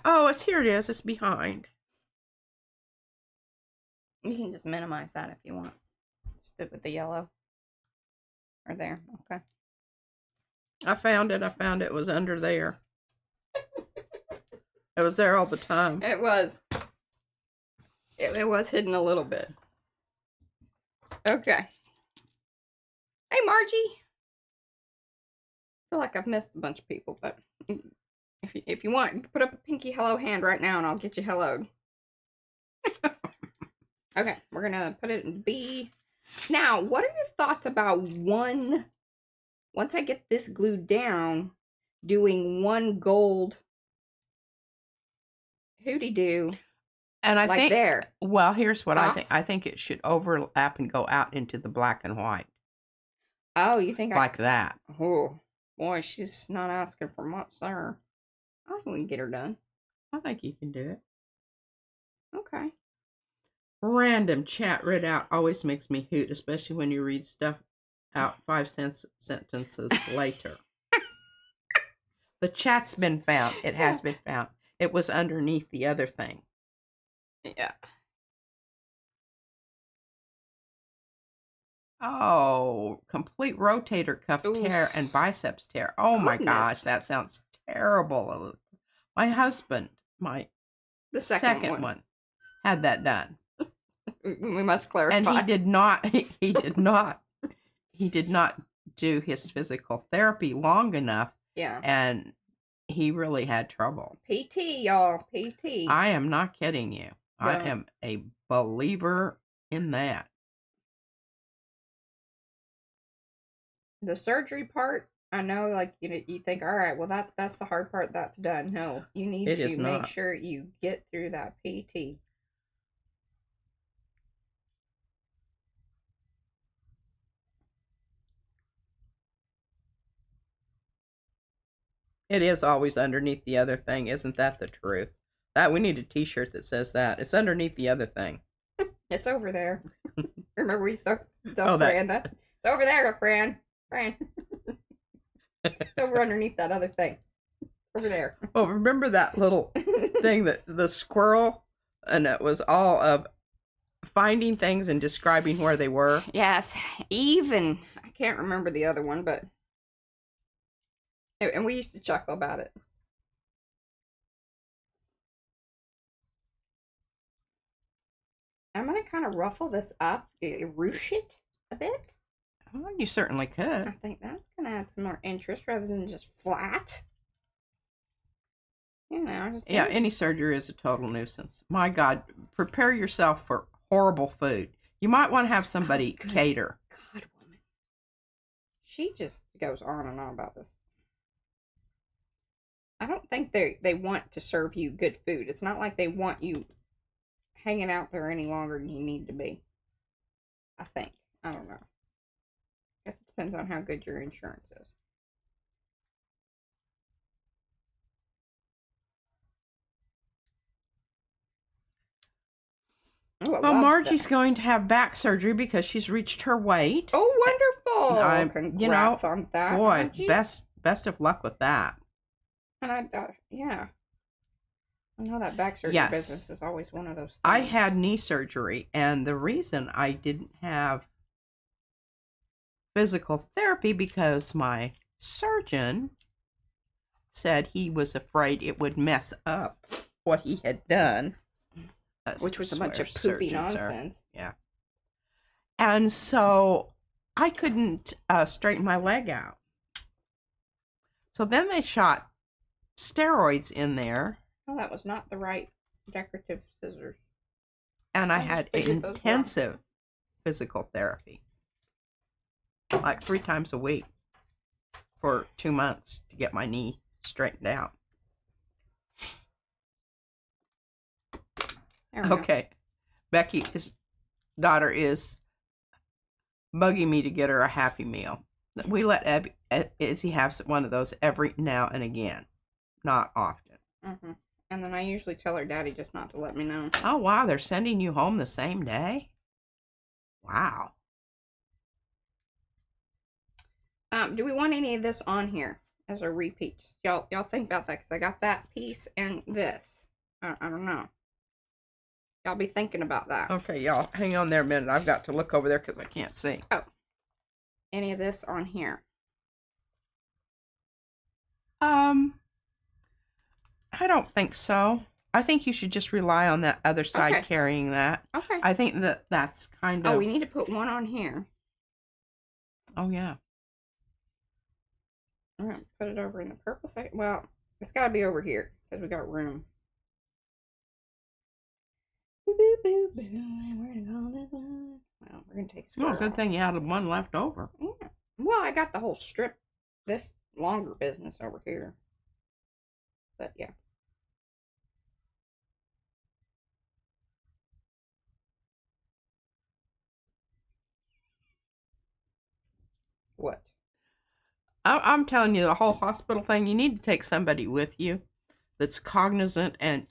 B: Oh, here it is. It's behind.
A: You can just minimize that if you want. Just do it with the yellow. Or there. Okay.
B: I found it. It was under there. It was there all the time.
A: It was. It was hidden a little bit. Okay. Hey, Margie. I feel like I've missed a bunch of people, but if you want, you can put up a pinky hello hand right now and I'll get you helloed. Okay, we're going to put it in B. Now, what are your thoughts about once I get this glued down, doing one gold hooty-doo?
B: And I
A: like
B: think,
A: there.
B: Well, here's what
A: Thoughts?
B: I think. I think it should overlap and go out into the black and white.
A: Oh, you think
B: like that?
A: Oh, boy, she's not asking for much there. I think we can get her done.
B: I think you can do it.
A: Okay.
B: Random chat read out always makes me hoot, especially when you read stuff out 5 sentences later. The chat's been found. It has been found. It was underneath the other thing.
A: Yeah.
B: Oh, complete rotator cuff tear and biceps tear. Oh my gosh, that sounds terrible. My husband, the second one, had that done.
A: We must clarify.
B: And he did not do his physical therapy long enough.
A: Yeah.
B: And he really had trouble.
A: PT, y'all. PT.
B: I am not kidding you. I am a believer in that.
A: The surgery part, I know, like, you think, all right, well, that's the hard part. That's done. No, you need to make sure you get through that PT.
B: It is always underneath the other thing. Isn't that the truth? That we need a t-shirt that says that. It's underneath the other thing.
A: It's over there. Remember we stuck
B: Oh, that.
A: Fran that? It's over there, Fran. Fran. It's over underneath that other thing. Over there.
B: Oh, remember that little thing that the squirrel, and it was all of finding things and describing where they were.
A: Yes, even I can't remember the other one, but and we used to chuckle about it. I'm gonna kind of ruffle this up, ruche it a bit.
B: Oh, you certainly could.
A: I think that's gonna add some more interest rather than just flat. You know, just
B: yeah, any surgery is a total nuisance. My God, prepare yourself for horrible food. You might want to have somebody cater.
A: God, woman. She just goes on and on about this. I don't think they want to serve you good food. It's not like they want you hanging out there any longer than you need to be. I think. I don't know. I guess it depends on how good your insurance is. Ooh,
B: well, Margie's going to have back surgery because she's reached her weight.
A: Oh, wonderful! Congrats on that,
B: boy,
A: Margie.
B: best of luck with that.
A: And yeah. I know that back surgery business is always one of those things.
B: I had knee surgery, and the reason I didn't have physical therapy because my surgeon said he was afraid it would mess up what he had done.
A: Which was a bunch of poopy nonsense.
B: Yeah. And so I couldn't straighten my leg out. So then they shot steroids in there.
A: Oh, that was not the right decorative scissors.
B: And I had intensive physical therapy. Like 3 times a week for 2 months to get my knee straightened out. Okay. Becky's daughter is bugging me to get her a Happy Meal. We let Izzy have one of those every now and again. Not often.
A: Mm-hmm. And then I usually tell her daddy just not to let me know.
B: Oh, wow. They're sending you home the same day? Wow.
A: Do we want any of this on here as a repeat? Y'all think about that, because I got that piece and this. I don't know. Y'all be thinking about that.
B: Okay, y'all, hang on there a minute. I've got to look over there because I can't see.
A: Oh. Any of this on here?
B: I don't think so. I think you should just rely on that other side carrying that.
A: Okay.
B: I think that's kind of...
A: Oh, we need to put one on here.
B: Oh, yeah.
A: All right, put it over in the purple side. Well, it's got to be over here because we got room. Well, we're going to take
B: Oh, good thing you had one left over.
A: Yeah. Well, I got the whole strip, this longer business over here. But, yeah. What?
B: I'm telling you, the whole hospital thing, you need to take somebody with you that's cognizant and,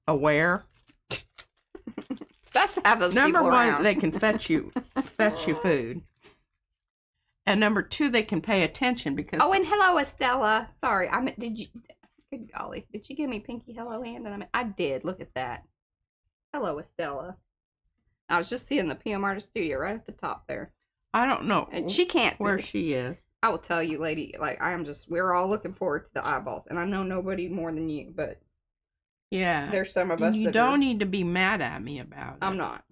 B: aware.
A: Best to have those
B: Number
A: people
B: one,
A: around.
B: they can fetch you food. And number 2, they can pay attention because...
A: Oh, and hello, Estella. Sorry, did you... Good golly. Did she give me pinky hello hand? And I did. Look at that. Hello, Estella. I was just seeing the PM Artist Studio right at the top there.
B: I don't know.
A: And she can't...
B: Where she is.
A: I will tell you, lady, we're all looking forward to the eyeballs. And I know nobody more than you, but...
B: Yeah.
A: There's some of us
B: you don't need to be mad at me about it.
A: I'm not.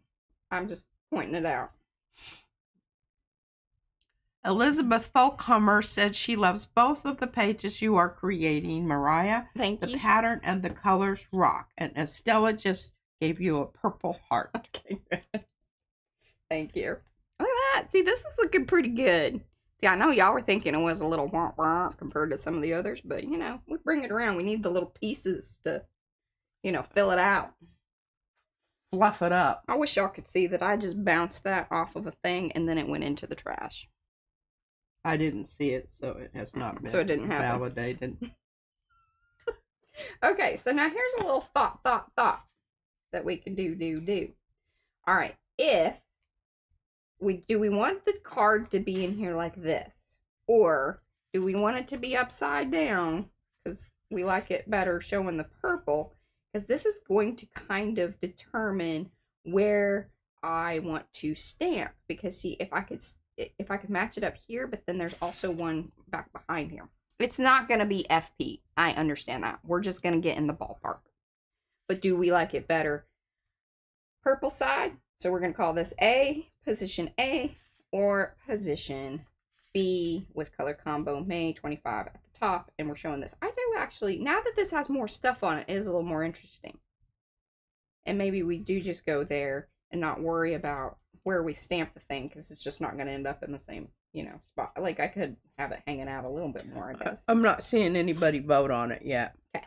A: I'm just pointing it out.
B: Elizabeth Folkhammer said she loves both of the pages you are creating, Mariah.
A: Thank you.
B: The pattern and the colors rock. And Estella just gave you a purple heart.
A: Okay. Thank you. Look at that. See, this is looking pretty good. See, I know y'all were thinking it was a little womp compared to some of the others, but, we bring it around. We need the little pieces to, fill it out.
B: Fluff it up.
A: I wish y'all could see that I just bounced that off of a thing and then it went into the trash.
B: I didn't see it, so it has not been
A: So it didn't happen.
B: validated.
A: Okay, so now here's a little thought that we can do. All right, if we want the card to be in here like this, or do we want it to be upside down because we like it better showing the purple? Because this is going to kind of determine where I want to stamp. Because see, if I could match it up here, but then there's also one back behind here. It's not going to be FP. I understand that. We're just going to get in the ballpark. But do we like it better purple side? So we're going to call this A, position A, or position B with color combo May 25 at the top. And we're showing this. I do actually, now that this has more stuff on it, it is a little more interesting. And maybe we do just go there and not worry about where we stamp the thing, because it's just not going to end up in the same, you know, spot. Like, I could have it hanging out a little bit more, I guess.
B: I'm not seeing anybody vote on it yet.
A: Okay.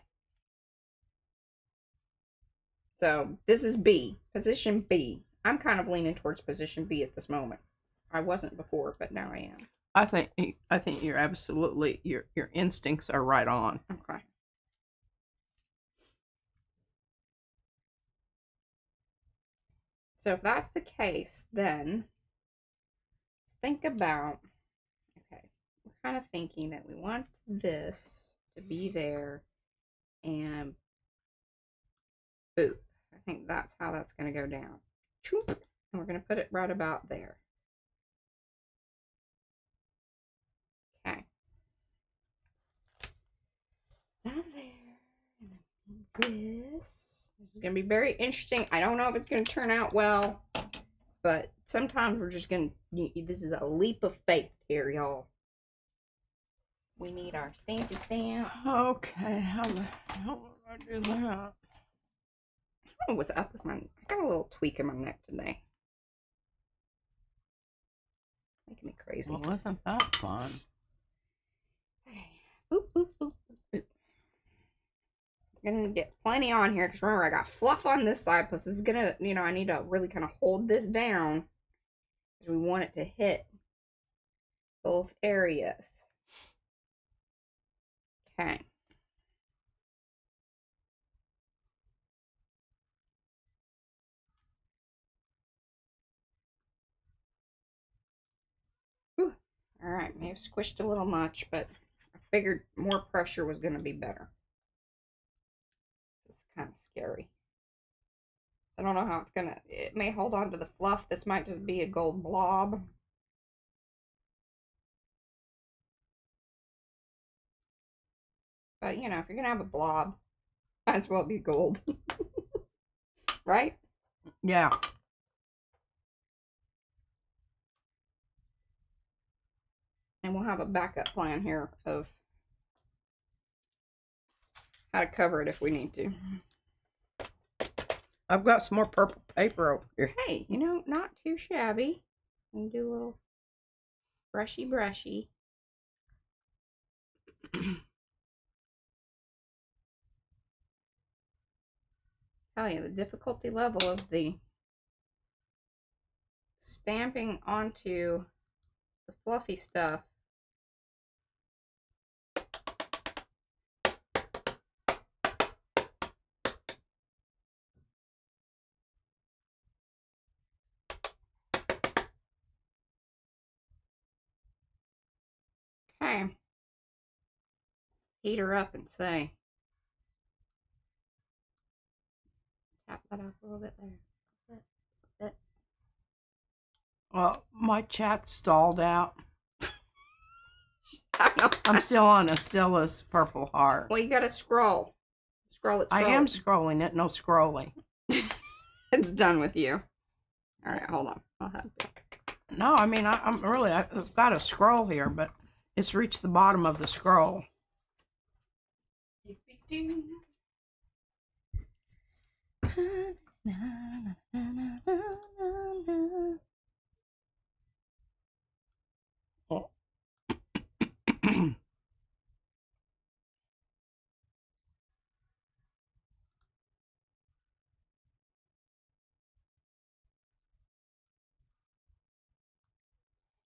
A: So this is B, position B. I'm kind of leaning towards position B at this moment. I wasn't before, but now I am.
B: I think you're absolutely, your instincts are right on.
A: Okay. So if that's the case, then think about, okay, we're kind of thinking that we want this to be there and boop. I think that's how that's going to go down. And we're going to put it right about there. Okay. That there. And this is going to be very interesting. I don't know if it's going to turn out well, but sometimes we're just going to, this is a leap of faith here, y'all. We need our stampy stamp.
B: Okay, how the hell do I do that?
A: I don't know what's up with my, I got a little tweak in my neck today. Making me crazy.
B: Well, isn't that fun?
A: Okay. Boop, boop, boop, boop. I'm gonna get plenty on here because remember I got fluff on this side, plus this is gonna, you know, I need to really kind of hold this down because we want it to hit both areas. Okay. Whew. All right, may have squished a little much, but I figured more pressure was gonna be better. It's kind of scary. I don't know how it's gonna, it may hold on to the fluff. This might just be a gold blob. But, you know, if you're gonna have a blob, might as well be gold. Right?
B: Yeah.
A: And we'll have a backup plan here of how to cover it if we need to.
B: I've got some more purple paper over here.
A: Hey, you know, not too shabby. And do a little brushy. Tell you, the difficulty level of the stamping onto the fluffy stuff. Okay. Heat her up and say. Tap that off a little bit there.
B: Well, my chat stalled out.
A: I know.
B: I'm still on a Stella's purple heart.
A: Well, you gotta scroll. Scroll it.
B: I am scrolling it, no scrolling.
A: It's done with you. All right, hold on. I'll have to.
B: No, I mean, I've got a scroll here, but it's reached the bottom of the scroll. Oh.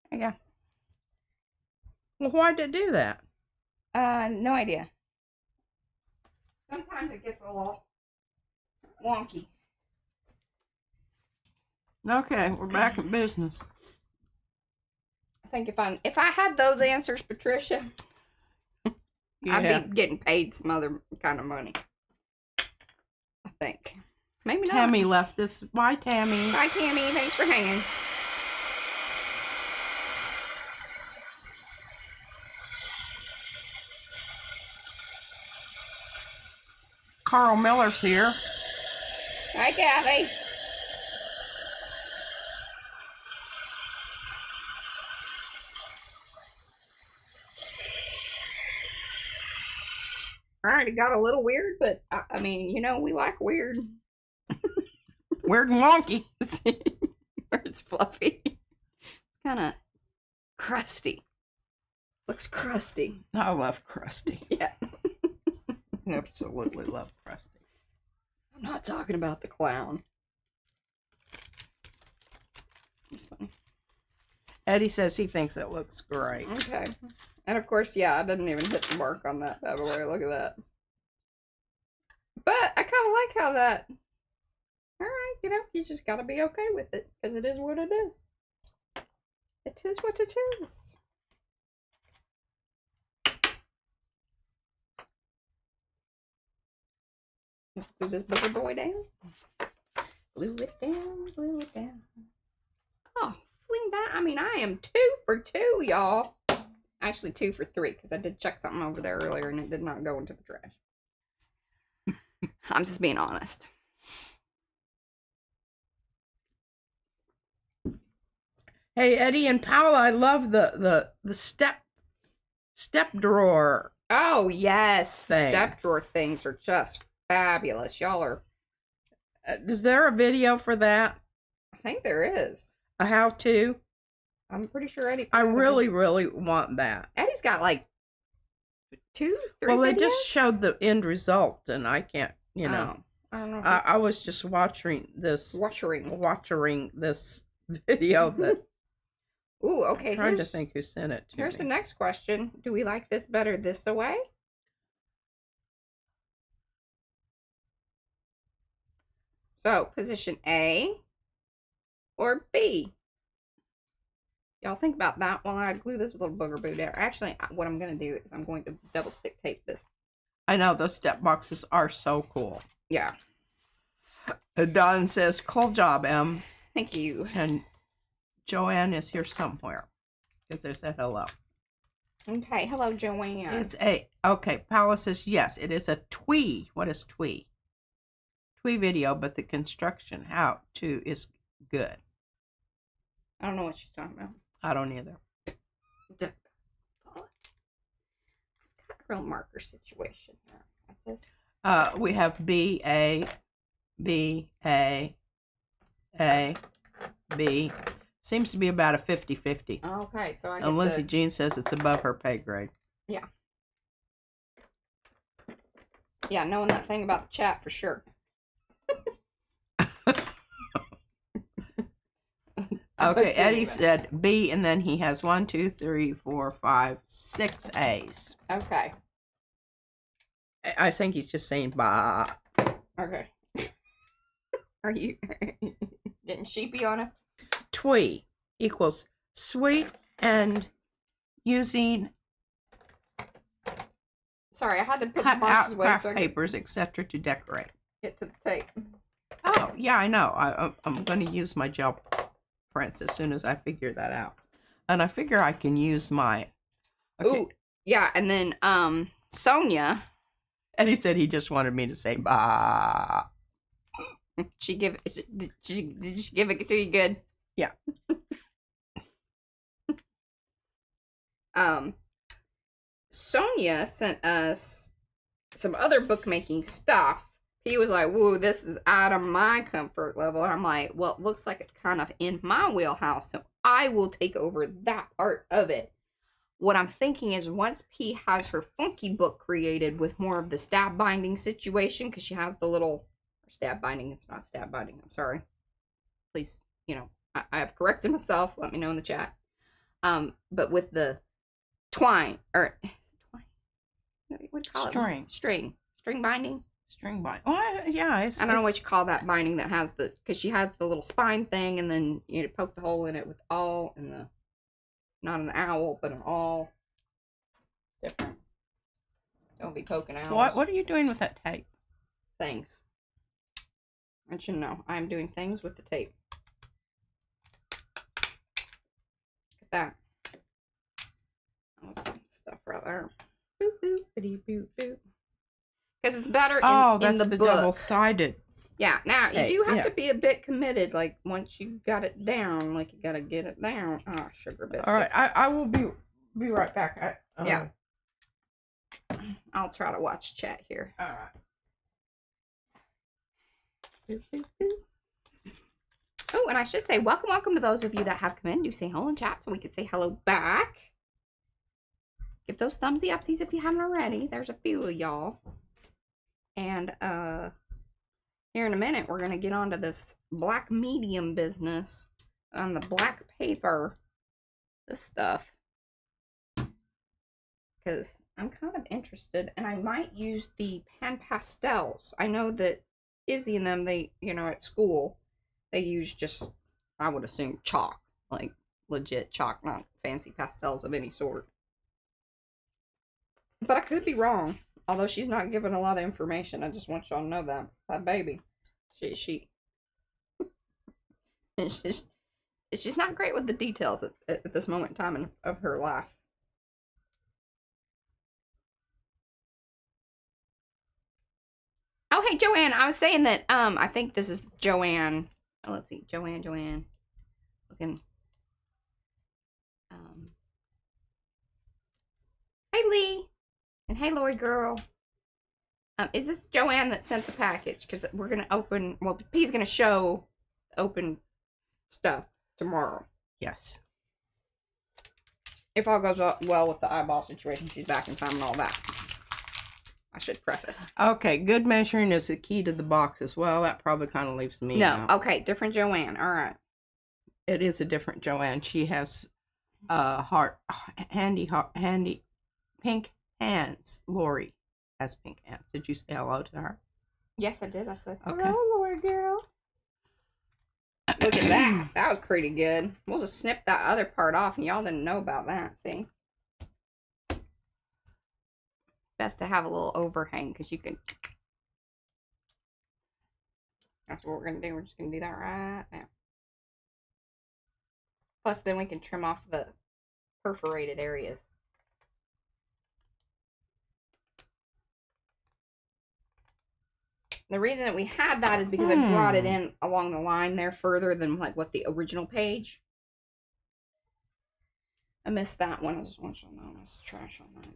A: There you go.
B: Well, why did it do that?
A: No idea. Sometimes it gets a little wonky.
B: Okay, we're back in business.
A: I think if I had those answers, Patricia,
B: Yeah.
A: I'd be getting paid some other kind of money. I think. Maybe not.
B: Tammy left this. Bye, Tammy.
A: Bye, Tammy. Thanks for hanging.
B: Carl Miller's here.
A: Hi, Gabby. Alright, it got a little weird, but I mean, you know, we like weird.
B: Weird and wonky.
A: It's fluffy. It's kind of crusty. Looks crusty.
B: I love crusty.
A: Yeah.
B: Absolutely love crusty.
A: I'm not talking about the clown.
B: Eddie says he thinks it looks great.
A: Okay. And of course, yeah, I didn't even hit the mark on that bad boy. Look at that. But I kind of like how that. Alright, you know, you just gotta be okay with it. Because it is what it is. It is what it is. Let's glue this booger boy down. Glue it down, glue it down. Oh, fling that. I mean, I am 2 for 2, y'all. Actually, 2 for 3, because I did check something over there earlier and it did not go into the trash. I'm just being honest.
B: Hey, Eddie and Paula, I love the step drawer.
A: Oh, yes.
B: Thing.
A: Step drawer things are just fabulous. Y'all are...
B: Is there a video for that?
A: I think there is.
B: A how-to?
A: I'm pretty sure Eddie...
B: I really, really want that.
A: Eddie's got like 2, 3
B: Well, they
A: videos?
B: just showed the end result, and I can't, you know.
A: Oh, I don't know.
B: I was just watching this video that...
A: Ooh, okay.
B: I'm trying to think who sent it to
A: Here's
B: me.
A: the next question. Do we like this better this way? So, position A or B? Y'all think about that while I glue this little booger boo down. Actually, what I'm going to do is I'm going to double stick tape this.
B: I know, those step boxes are so cool.
A: Yeah.
B: Don says, cool job, Em.
A: Thank you.
B: And Joanne is here somewhere. Because there's a hello.
A: Okay, hello, Joanne.
B: It's a, okay, Paula says, yes, it is a twee. What is twee? Twee video, but the construction how to is good.
A: I don't know what she's talking about.
B: I don't either.
A: I've got a real marker situation here. I just...
B: We have B, A, B, A, A, B. Seems to be about a 50-50.
A: Okay, so I get
B: And Lindsay
A: to...
B: Jean says it's above her pay grade.
A: Yeah. Yeah, knowing that thing about the chat for sure.
B: Okay, Eddie said B, and then he has 1, 2, 3, 4, 5, 6 A's.
A: Okay.
B: I think he's just saying bah.
A: Okay. Are you getting sheepy on us?
B: Twee equals sweet and using
A: Sorry, I had to put
B: cut
A: the boxes
B: out
A: away
B: craft
A: so I could
B: papers, etc. to decorate.
A: get to the tape.
B: Oh, yeah, I know. I'm going to use my gel prints as soon as I figure that out. And I figure I can use my... Okay.
A: Ooh, yeah, and then, Sonia...
B: And he said he just wanted me to say, bah.
A: Did she give it to you good?
B: Yeah.
A: Sonia sent us some other bookmaking stuff. He was like, whoa, this is out of my comfort level. I'm like, well, it looks like it's kind of in my wheelhouse, so I will take over that part of it. What I'm thinking is once P has her funky book created with more of the stab binding situation, because she has the little stab binding, it's not stab binding, I'm sorry. Please, you know, I have corrected myself. Let me know in the chat. But with the twine, or twine, what do you call
B: String.
A: it? String string binding.
B: String bind. Well, yeah.
A: I don't know what you call that binding that has the, because she has the little spine thing, and then you poke the hole in it with awl and the, not an owl, but an awl. Different. Don't be poking owls.
B: What are you doing with that tape?
A: Things. I should know. I'm doing things with the tape. Look at that. Oh, some stuff right there. Boop, boop, boop, boop, boop. Because it's better in the book.
B: Double-sided.
A: Yeah, now
B: tape.
A: You do have to be a bit committed. Like, once you got it down, like, you got to get it down. Ah, sugar biscuits.
B: All right, I will be right back.
A: Yeah. I'll try to watch chat here.
B: All right.
A: Oh, and I should say welcome to those of you that have come in. Do say hello in chat so we can say hello back. Give those thumbsy upsies if you haven't already. There's a few of y'all. And here in a minute, we're going to get onto this black medium business on the black paper. This stuff. Because I'm kind of interested, and I might use the pan pastels. I know that Izzy and them, they, at school, they use just, I would assume, chalk. Like, legit chalk, not fancy pastels of any sort. But I could be wrong. Although she's not giving a lot of information. I just want y'all to know that. That baby. She's not great with the details at this moment in time of her life. Oh, hey, Joanne. I was saying that, I think this is Joanne. Oh, let's see. Joanne. Looking. Hey, Lee. And hey, Lori girl. Is this Joanne that sent the package? Because we're going to open, well, P's going to show open stuff tomorrow.
B: Yes.
A: If all goes well with the eyeball situation, she's back in time and all that. I should preface.
B: Okay, good measuring is the key to the box as well. That probably kind of leaves me out.
A: Okay, different Joanne. All right.
B: It is a different Joanne. She has handy pink hands. Lori has pink hands. Did you say hello to her?
A: Yes, I did. I said,
B: okay.
A: Hello, Lori girl. Look at that. That was pretty good. We'll just snip that other part off, and y'all didn't know about that. See? Best to have a little overhang, because you can. That's what we're going to do. We're just going to do that right now. Plus, then we can trim off the perforated areas. The reason that we had that is because I brought it in along the line there further than like what the original page. I missed that one. I just want you to know it's trash on that one.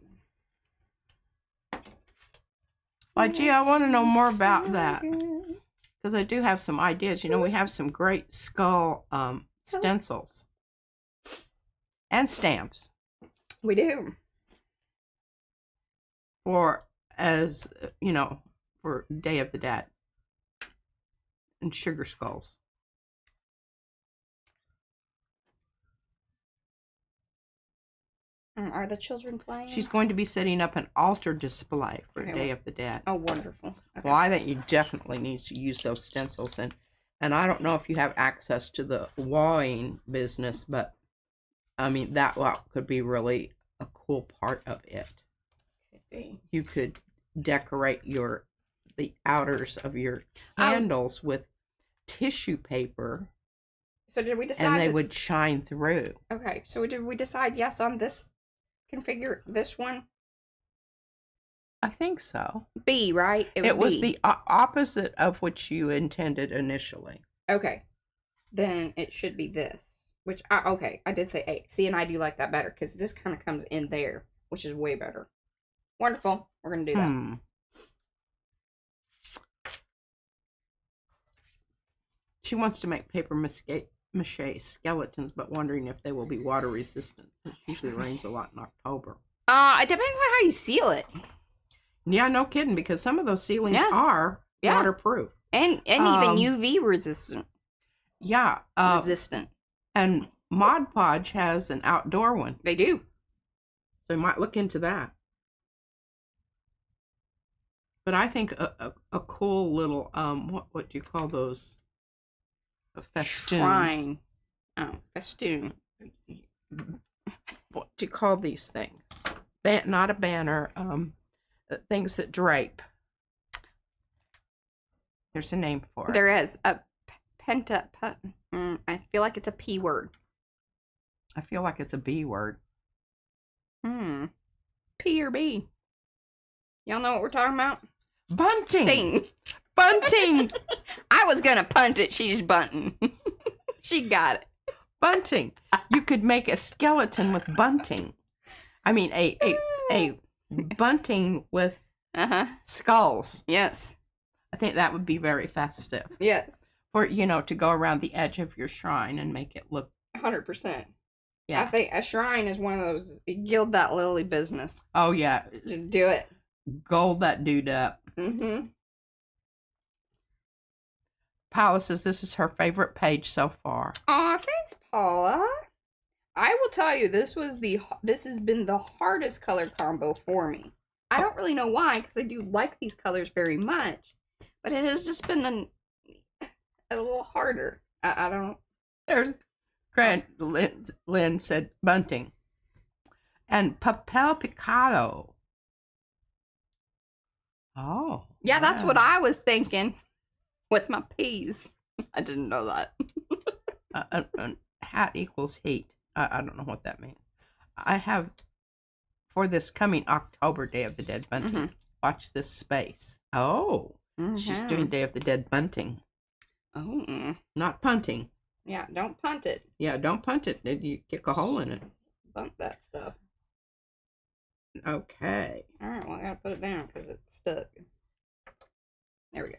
B: Well, gee, I want to know more about that. Because I do have some ideas. We have some great skull stencils. And stamps.
A: We do.
B: For, for Day of the Dad. And sugar skulls.
A: Are the children playing?
B: She's going to be setting up an altar display for Day of the Dad.
A: Oh, wonderful. Okay.
B: Well, I think you definitely need to use those stencils. And I don't know if you have access to the walling business, but I mean, that could be really a cool part of it.
A: Could be. You
B: could decorate the outers of your candles with tissue paper.
A: So did we decide?
B: And they would shine through.
A: Okay, so did we decide yes on this configure, this one?
B: I think so.
A: B, right?
B: It was the opposite of what you intended initially.
A: Okay. Then it should be this. Which, okay, I did say A. See, and I do like that better, because this kind of comes in there, which is way better. Wonderful. We're going to do that.
B: She wants to make paper mache skeletons, but wondering if they will be water resistant. It usually rains a lot in October.
A: It depends on how you seal it.
B: Yeah, no kidding, because some of those ceilings are waterproof.
A: And even UV resistant.
B: Yeah.
A: Resistant.
B: And Mod Podge has an outdoor one.
A: They do.
B: So you might look into that. But I think a cool little what do you call those? A festoon.
A: Shrine. Oh, festoon.
B: What do you call these things? Not a banner. Things that drape. There's a name for it.
A: There is a penta. I feel like it's a P word.
B: I feel like it's a B word.
A: P or B? Y'all know what we're talking about?
B: Bunting.
A: Thing.
B: Bunting.
A: I was gonna punt it. She's bunting. She got it.
B: Bunting. You could make a skeleton with bunting. I mean, a bunting with skulls.
A: Yes.
B: I think that would be very festive.
A: Yes.
B: For, to go around the edge of your shrine and make it look
A: 100%.
B: Yeah.
A: I think a shrine is one of those gild that lily business.
B: Oh yeah.
A: Just do it.
B: Gold that dude up. Paula says this is her favorite page so far.
A: Aw, thanks, Paula. I will tell you, this has been the hardest color combo for me. I don't really know why, because I do like these colors very much, but it has just been a little harder. I don't.
B: There's Grant Lynn said bunting. And papel picado. Oh.
A: Yeah, that's what I was thinking with my P's. I didn't know that.
B: Hat equals heat. I don't know what that means. I have, for this coming October Day of the Dead Bunting, watch this space. Oh. She's doing Day of the Dead Bunting.
A: Oh.
B: Not punting.
A: Yeah, don't punt it.
B: Yeah, don't punt it. Then you kick a hole in it.
A: Bump that stuff.
B: Okay.
A: Alright, well, I gotta put it down because it's stuck. There we go.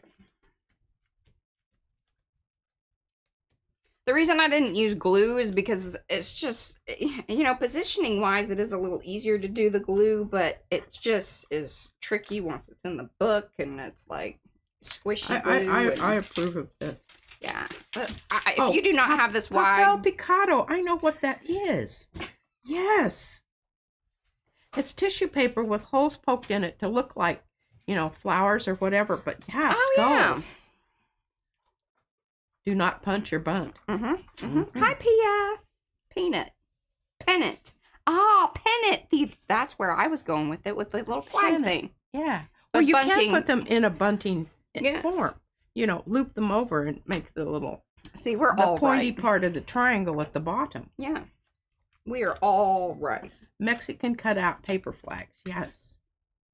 A: The reason I didn't use glue is because it's just, positioning wise, it is a little easier to do the glue, but it just is tricky once it's in the book and it's like squishy glue.
B: I approve of this.
A: Yeah. If you do not have this wide.
B: Papel picado. I know what that is. Yes. It's tissue paper with holes poked in it to look like, flowers or whatever, but yeah, skulls.
A: Yeah.
B: Do not punch your bunt.
A: Hi, Pia. Peanut. Pennant. Oh, pennant. That's where I was going with it, with the little flag thing.
B: Yeah.
A: But
B: well, you can put them in a bunting form.
A: Yes.
B: Loop them over and make the little...
A: See, we're all right.
B: The pointy part of the triangle at the bottom.
A: Yeah. We are all right.
B: Mexican cutout paper flags. Yes.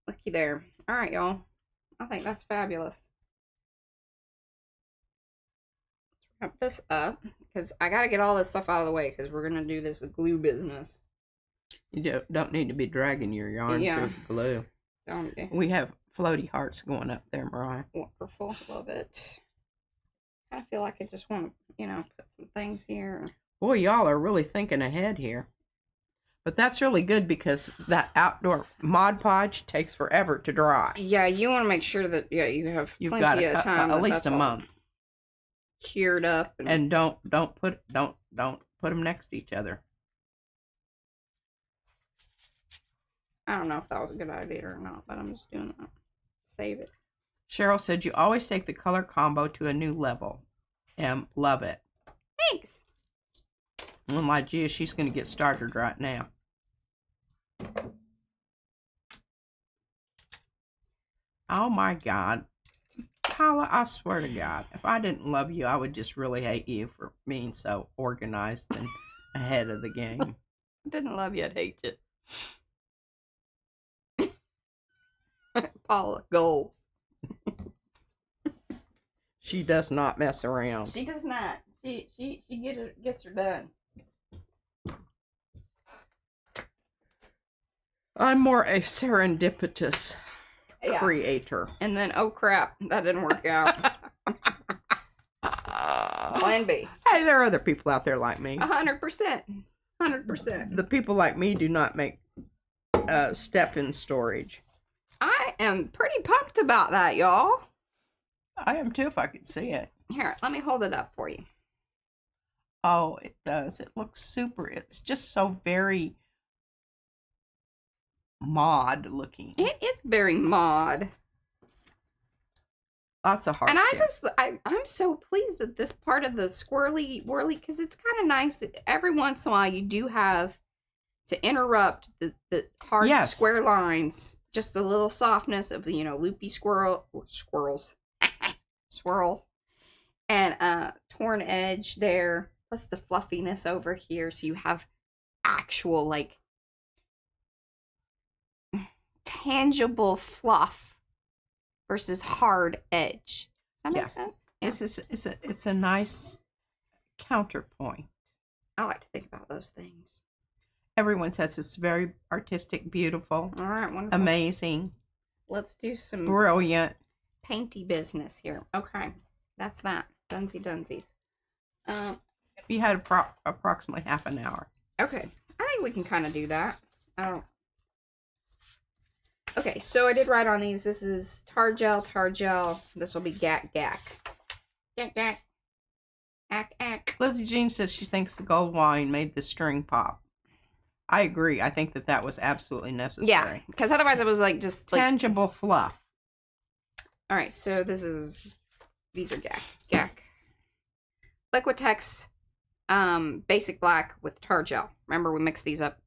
A: Looky there. All right, y'all. I think that's fabulous. Let's wrap this up because I got to get all this stuff out of the way because we're going to do this glue business.
B: You don't need to be dragging your yarn through the glue.
A: Don't do.
B: We have floaty hearts going up there, Mariah.
A: Wonderful. Love it. I feel like I just want to, put some things here.
B: Boy, y'all are really thinking ahead here. But that's really good because that outdoor Mod Podge takes forever to dry.
A: Yeah, you want to make sure that you've plenty of time.
B: At least a month.
A: Cured up.
B: And don't put them next to each other.
A: I don't know if that was a good idea or not, but I'm just doing that. Save it.
B: Cheryl said you always take the color combo to a new level. Love it.
A: Thanks.
B: Oh my gee, she's going to get started right now. Oh my God. Paula, I swear to God, if I didn't love you, I would just really hate you for being so organized and ahead of the game.
A: I didn't love you, I'd hate you. Paula, goals.
B: She does not mess around.
A: She does not. She gets her done.
B: I'm more a serendipitous creator.
A: And then, oh crap, that didn't work out. Plan B.
B: Hey, there are other people out there like me.
A: 100%. 100%.
B: The people like me do not make step in storage.
A: I am pretty pumped about that, y'all.
B: I am too, if I could see it.
A: Here, let me hold it up for you.
B: Oh, it does. It looks super. It's just so very mod looking.
A: It is very mod.
B: Lots of hearts.
A: And
B: here.
A: I'm so pleased that this part of the squirrely whirly, because it's kind of nice that every once in a while you do have to interrupt the hard square lines. Just a little softness of the, you know, loopy squirrels, swirls, and torn edge there, plus the fluffiness over here. So you have actual, like, tangible fluff versus hard edge. Does that make sense?
B: Yeah. It's a nice counterpoint.
A: I like to think about those things.
B: Everyone says it's very artistic, beautiful.
A: All right, wonderful.
B: Amazing.
A: Let's do some
B: brilliant
A: painty business here. Okay, that's that. Dunsy dunsies.
B: You had approximately half an hour.
A: Okay, I think we can kind of do that. Okay, so I did write on these. This is tar gel. This will be gack. Ack.
B: Lizzie Jean says she thinks the gold wine made the string pop. I agree. I think that was absolutely necessary.
A: Yeah, because otherwise it was like just like
B: tangible fluff.
A: All right, so these are gack. Liquitex, basic black with tar gel. Remember, we mixed these up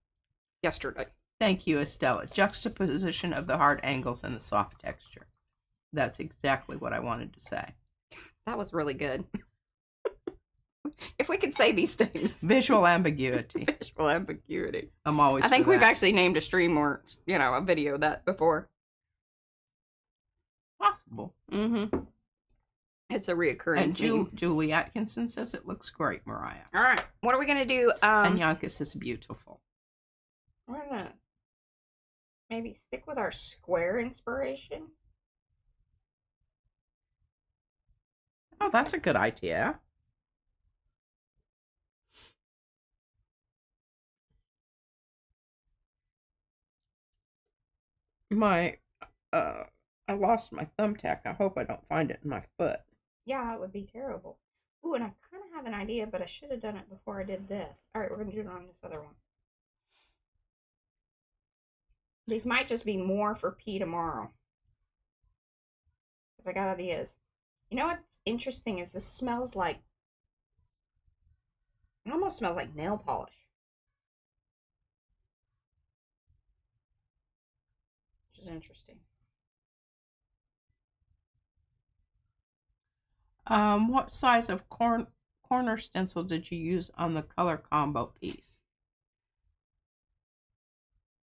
A: yesterday.
B: Thank you, Estella. Juxtaposition of the hard angles and the soft texture. That's exactly what I wanted to say.
A: That was really good. If we could say these things.
B: Visual ambiguity.
A: Visual ambiguity.
B: I'm always.
A: I think we've actually named a stream or, you know, a video that before.
B: Possible.
A: Mm-hmm. It's a reoccurring theme.
B: Julie Atkinson says it looks great, Mariah.
A: All right. What are we going to do?
B: And Yanka says beautiful.
A: We're going to maybe stick with our square inspiration.
B: Oh, that's a good idea. I lost my thumbtack. I hope I don't find it in my foot.
A: Yeah, that would be terrible. Ooh, and I kind of have an idea, but I should have done it before I did this. All right, we're going to do it on this other one. These might just be more for P tomorrow. Because I got ideas. You know what's interesting is this smells like... It almost smells like nail polish. Which is interesting.
B: What size of corner stencil did you use on the color combo piece?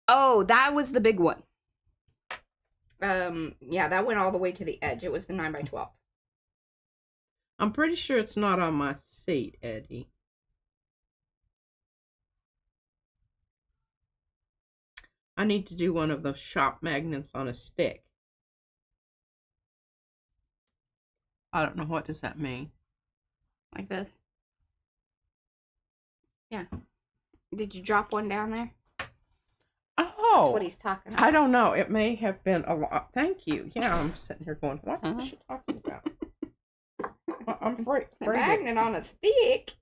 A: Oh, that was the big one. Yeah, that went all the way to the edge. It was the 9x12.
B: I'm pretty sure it's not on my seat, Eddie. I need to do one of those shop magnets on a stick. I don't know, what does that mean?
A: Like this. Yeah. Did you drop one down there?
B: Oh.
A: That's what he's talking about.
B: I don't know. It may have been a lot. Thank you. Yeah, I'm sitting here going, what is she talking about? I'm afraid.
A: A magnet on a stick.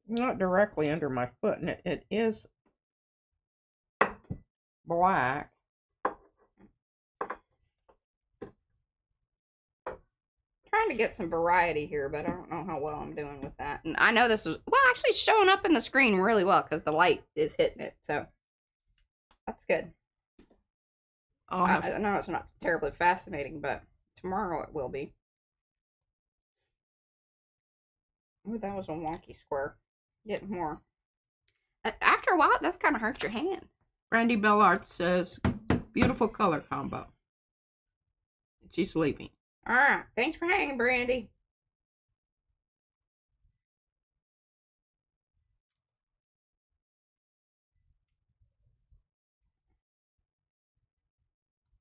B: Not directly under my foot, and it is black.
A: Trying to get some variety here, but I don't know how well I'm doing with that. And I know this is, well, actually showing up in the screen really well because the light is hitting it, so that's good. I know it's not terribly fascinating, but tomorrow it will be. Ooh, that was a wonky square. Get more. After a while, that's kind of hurts your hand.
B: Brandy Bellart says, beautiful color combo. She's leaving.
A: All right. Thanks for hanging, Brandy.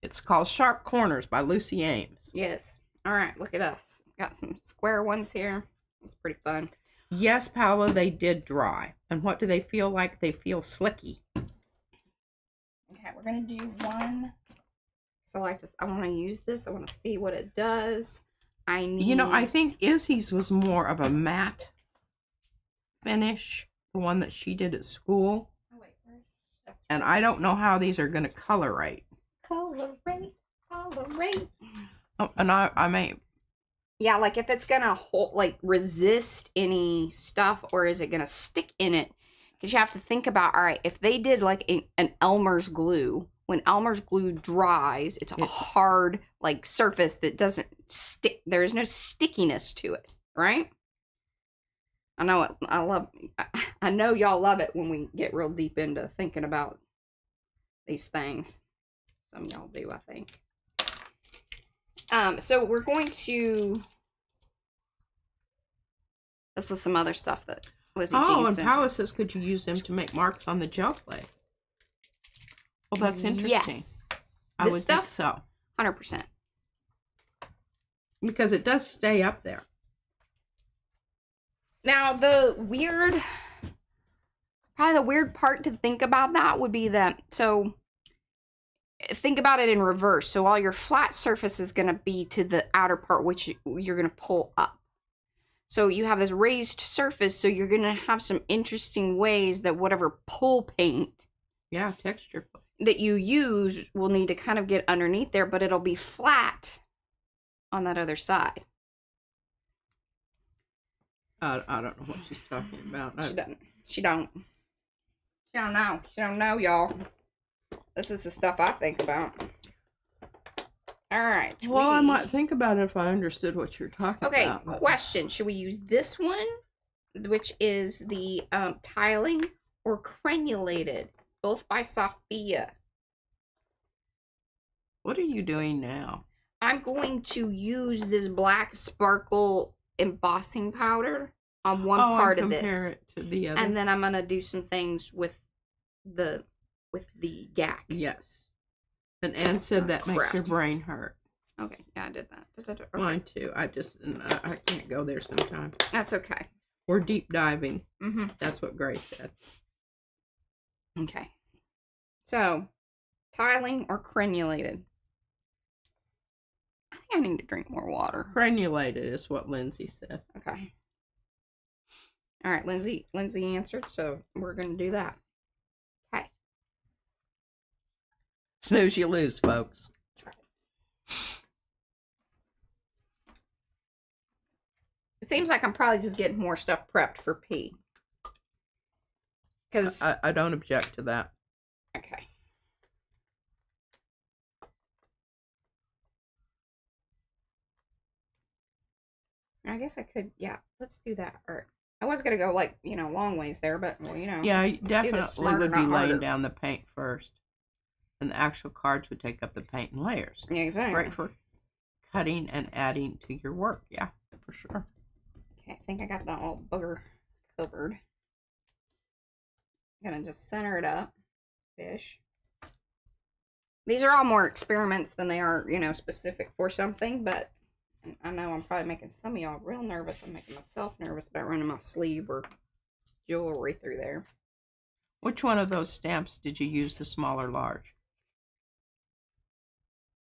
B: It's called Sharp Corners by Lucy Ames.
A: Yes. All right. Look at us. Got some square ones here. It's pretty fun.
B: Yes, Paula, they did dry. And what do they feel like? They feel slicky.
A: Okay, we're going to do one. So I like this. I want to use this. I want to see what it does.
B: You know, I think Izzy's was more of a matte finish, the one that she did at school.
A: Oh, wait,
B: and I don't know how these are going to colorate.
A: Colorate.
B: Oh, and I may.
A: Yeah, like if it's gonna hold, like resist any stuff, or is it gonna stick in it? Because you have to think about, all right, if they did like an Elmer's glue, when Elmer's glue dries, it's a hard like surface that doesn't stick. There's no stickiness to it, right? I know it. I know y'all love it when we get real deep into thinking about these things. Some of y'all do, I think. So we're going to. This is some other stuff that Lizzie Jean
B: Oh, and
A: sent
B: Paula
A: us.
B: says, could you use them to make marks on the gel play? Well, that's interesting.
A: Yes.
B: I would think so.
A: 100%.
B: Because it does stay up there.
A: Now, probably the weird part to think about that would be that, so think about it in reverse. So all your flat surface is going to be to the outer part, which you're going to pull up. So you have this raised surface, so you're going to have some interesting ways that whatever pull paint
B: texture
A: that you use will need to kind of get underneath there, but it'll be flat on that other side.
B: I don't know what she's talking about.
A: She don't know. She don't know, y'all. This is the stuff I think about. All right.
B: Well, I might think about it if I understood what you're talking about.
A: Okay, question. Should we use this one, which is the tiling, or crenulated? Both by Sophia.
B: What are you doing now?
A: I'm going to use this black sparkle embossing powder on one part of this.
B: Compare it to the other.
A: And then I'm going to do some things with the gack.
B: Yes. And Anne said that makes her brain hurt.
A: Okay, yeah, I did that. Okay.
B: Mine too. I can't go there sometimes.
A: That's okay.
B: We're deep diving.
A: Mm-hmm.
B: That's what Grace said.
A: Okay. So, tiling or crenulated? I think I need to drink more water.
B: Crenulated is what Lindsay says.
A: Okay. All right, Lindsay answered, so we're going to do that. Okay.
B: Snooze, you lose, folks.
A: Try it. It seems like I'm probably just getting more stuff prepped for P. Because
B: I don't object to that.
A: Okay. I guess I could, yeah, let's do that. Or I was going to go, like, long ways there, but, well,
B: Yeah, you definitely would be laying
A: harder.
B: down the paint first. And the actual cards would take up the paint and layers.
A: Yeah, exactly.
B: Great for cutting and adding to your work. Yeah, for sure.
A: Okay, I think I got that little booger covered. I'm going to just center it up. Fish. These are all more experiments than they are, specific for something, but I know I'm probably making some of y'all real nervous. I'm making myself nervous about running my sleeve or jewelry through there.
B: Which one of those stamps did you use, the small or large?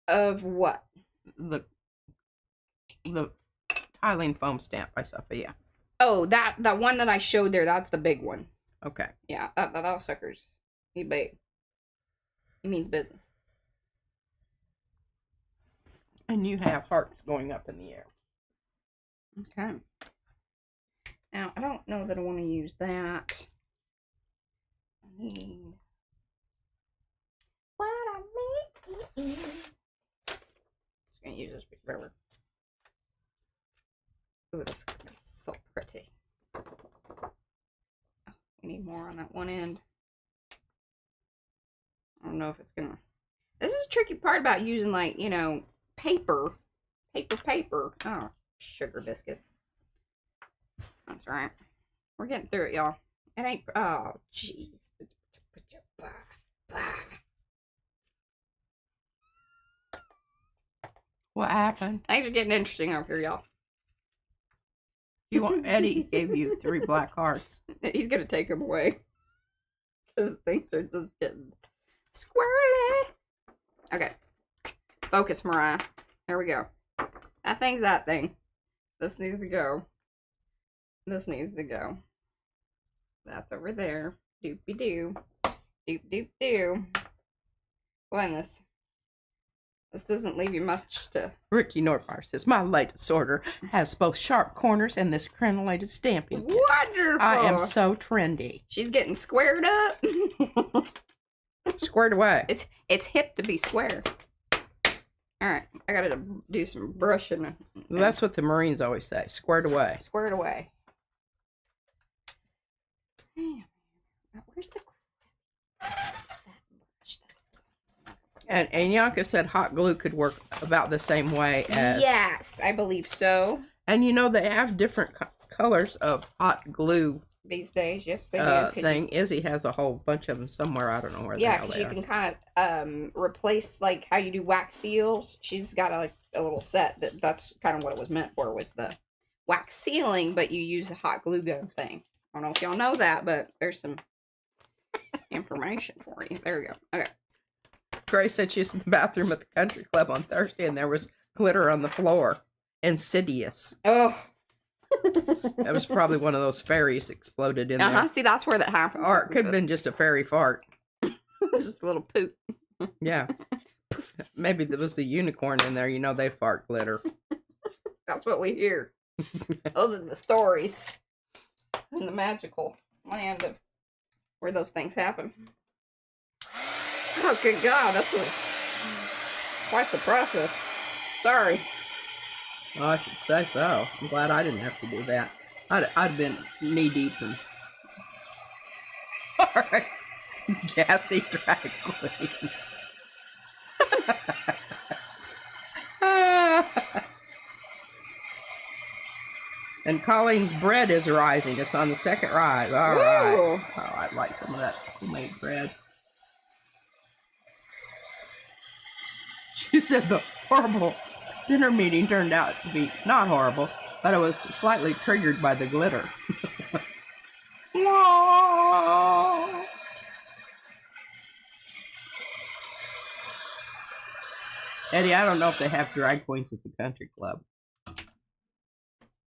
A: Of what?
B: The tiling foam stamp by Sophia.
A: Oh, that one that I showed there, that's the big one.
B: Okay.
A: Yeah, that sucker's he big. He means business.
B: And you have hearts going up in the air.
A: Okay. Now, I don't know that I want to use that. I need what I need. Just gonna use this big rubber. Ooh, this is so pretty. Oh, we need more on that one end. I don't know if it's gonna. This is the tricky part about using, like, paper. Oh, sugar biscuits. That's right. We're getting through it, y'all. It ain't. Oh, jeez.
B: What happened?
A: Things are getting interesting over here, y'all.
B: Eddie gave you 3 black hearts.
A: He's gonna take them away. Because things are just getting squirrely. Okay. Focus, Mariah. Here we go. That thing's that thing. This needs to go. This needs to go. That's over there. Doopy doo. Doop doop doo. Goodness. This doesn't leave you much to...
B: Ricky Nordmeyer says, my latest order has both sharp corners and this crenulated stamping kit.
A: Wonderful!
B: I am so trendy.
A: She's getting squared up.
B: Squared away.
A: It's hip to be square. Alright, I gotta do some brushing.
B: Well, that's what the Marines always say. Squared away.
A: Squared away. Damn. Where's the...
B: And Yanka said hot glue could work about the same way as...
A: Yes, I believe so.
B: And you know, they have different colors of hot glue.
A: These days, yes, they do.
B: Thing. Izzy has a whole bunch of them somewhere. I don't know where they are.
A: Yeah, because you can kind of replace, like, how you do wax seals. She's got a little set that's kind of what it was meant for, was the wax sealing, but you use the hot glue gun thing. I don't know if y'all know that, but there's some information for you. There we go. Okay.
B: Grace said she was in the bathroom at the country club on Thursday, and there was glitter on the floor. Insidious.
A: Oh.
B: That was probably one of those fairies exploded in there.
A: See, that's where that happens.
B: Or it could have been just a fairy fart.
A: Just a little poop.
B: Yeah. Maybe there was the unicorn in there. You know, they fart glitter.
A: That's what we hear. Those are the stories in the magical land of where those things happen. Oh, good God. This was quite the process. Sorry.
B: Oh, I should say so. I'm glad I didn't have to do that. I'd been knee deep in... Alright. Gassy drag queen. And Colleen's bread is rising. It's on the second rise. Alright. Oh, I'd like some of that homemade bread. She said the horrible dinner meeting turned out to be not horrible, but it was slightly triggered by the glitter. Eddie, I don't know if they have drag queens at the country club.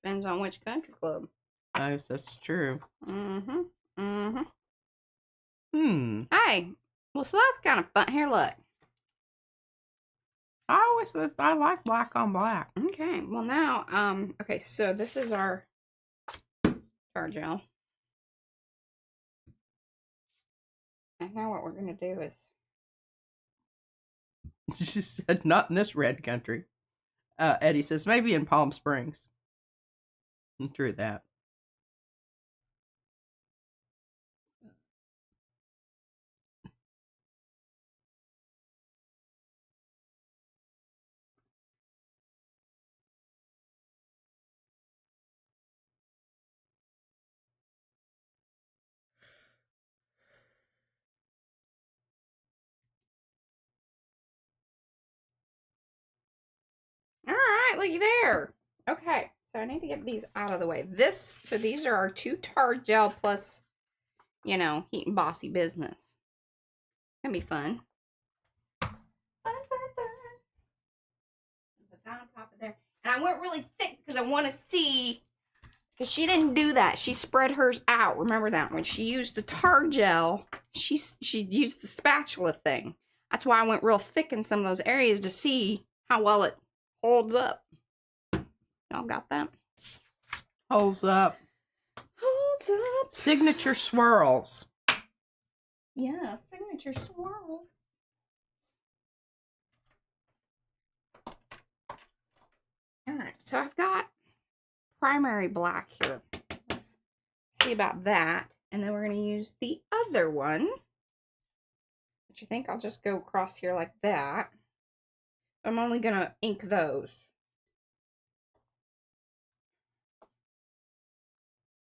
A: Depends on which country club.
B: I guess that's true.
A: Mm-hmm.
B: Hey,
A: well, so that's kind of fun. Here, look.
B: I like black on black.
A: Okay, well now, okay, so this is our tar gel. And now what we're going to do is...
B: She said, not in this red country. Eddie says, maybe in Palm Springs. True that.
A: All right, looky there. Okay, so I need to get these out of the way. So these are our 2 tar gel plus, you know, heat and bossy business. Gonna be fun. Put that on top of there. And I went really thick because I want to see, because she didn't do that. She spread hers out. Remember that when she used the tar gel, she used the spatula thing. That's why I went real thick in some of those areas to see how well it holds up. Y'all got that?
B: Holds up.
A: Holds up.
B: Signature swirls.
A: Yeah, signature swirl. Alright, so I've got primary black here. Let's see about that. And then we're going to use the other one. Which I think I'll just go across here like that. I'm only going to ink those.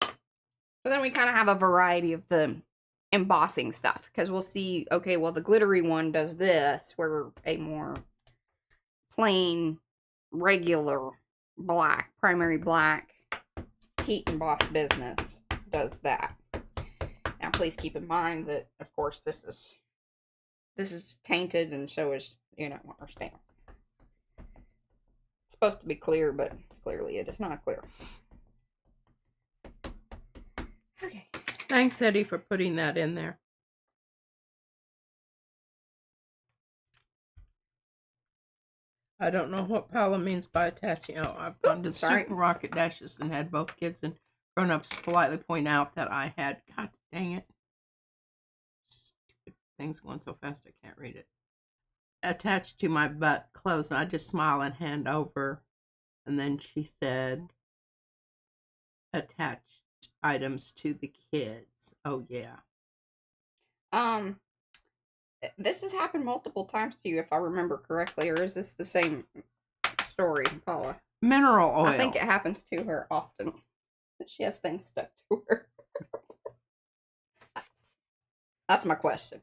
A: So then we kind of have a variety of the embossing stuff. Because we'll see, okay, well the glittery one does this. Where a more plain, regular black, primary black, heat emboss business does that. Now please keep in mind that, of course, this is tainted and so is, you know, our stamp. It's supposed to be clear, but clearly it is not clear. Okay.
B: Thanks, Eddie, for putting that in there. I don't know what Paula means by attaching. Oh, I've gone to
A: Sorry.
B: Super Rocket Dashes and had both kids and grown-ups politely point out that I had, God dang it, stupid things going so fast I can't read it, attached to my butt clothes, and I just smile and hand over. And then she said, attached items to the kids. Oh, yeah.
A: This has happened multiple times to you, if I remember correctly, or is this the same story, Paula?
B: Mineral oil.
A: I think it happens to her often. That she has things stuck to her. That's my question.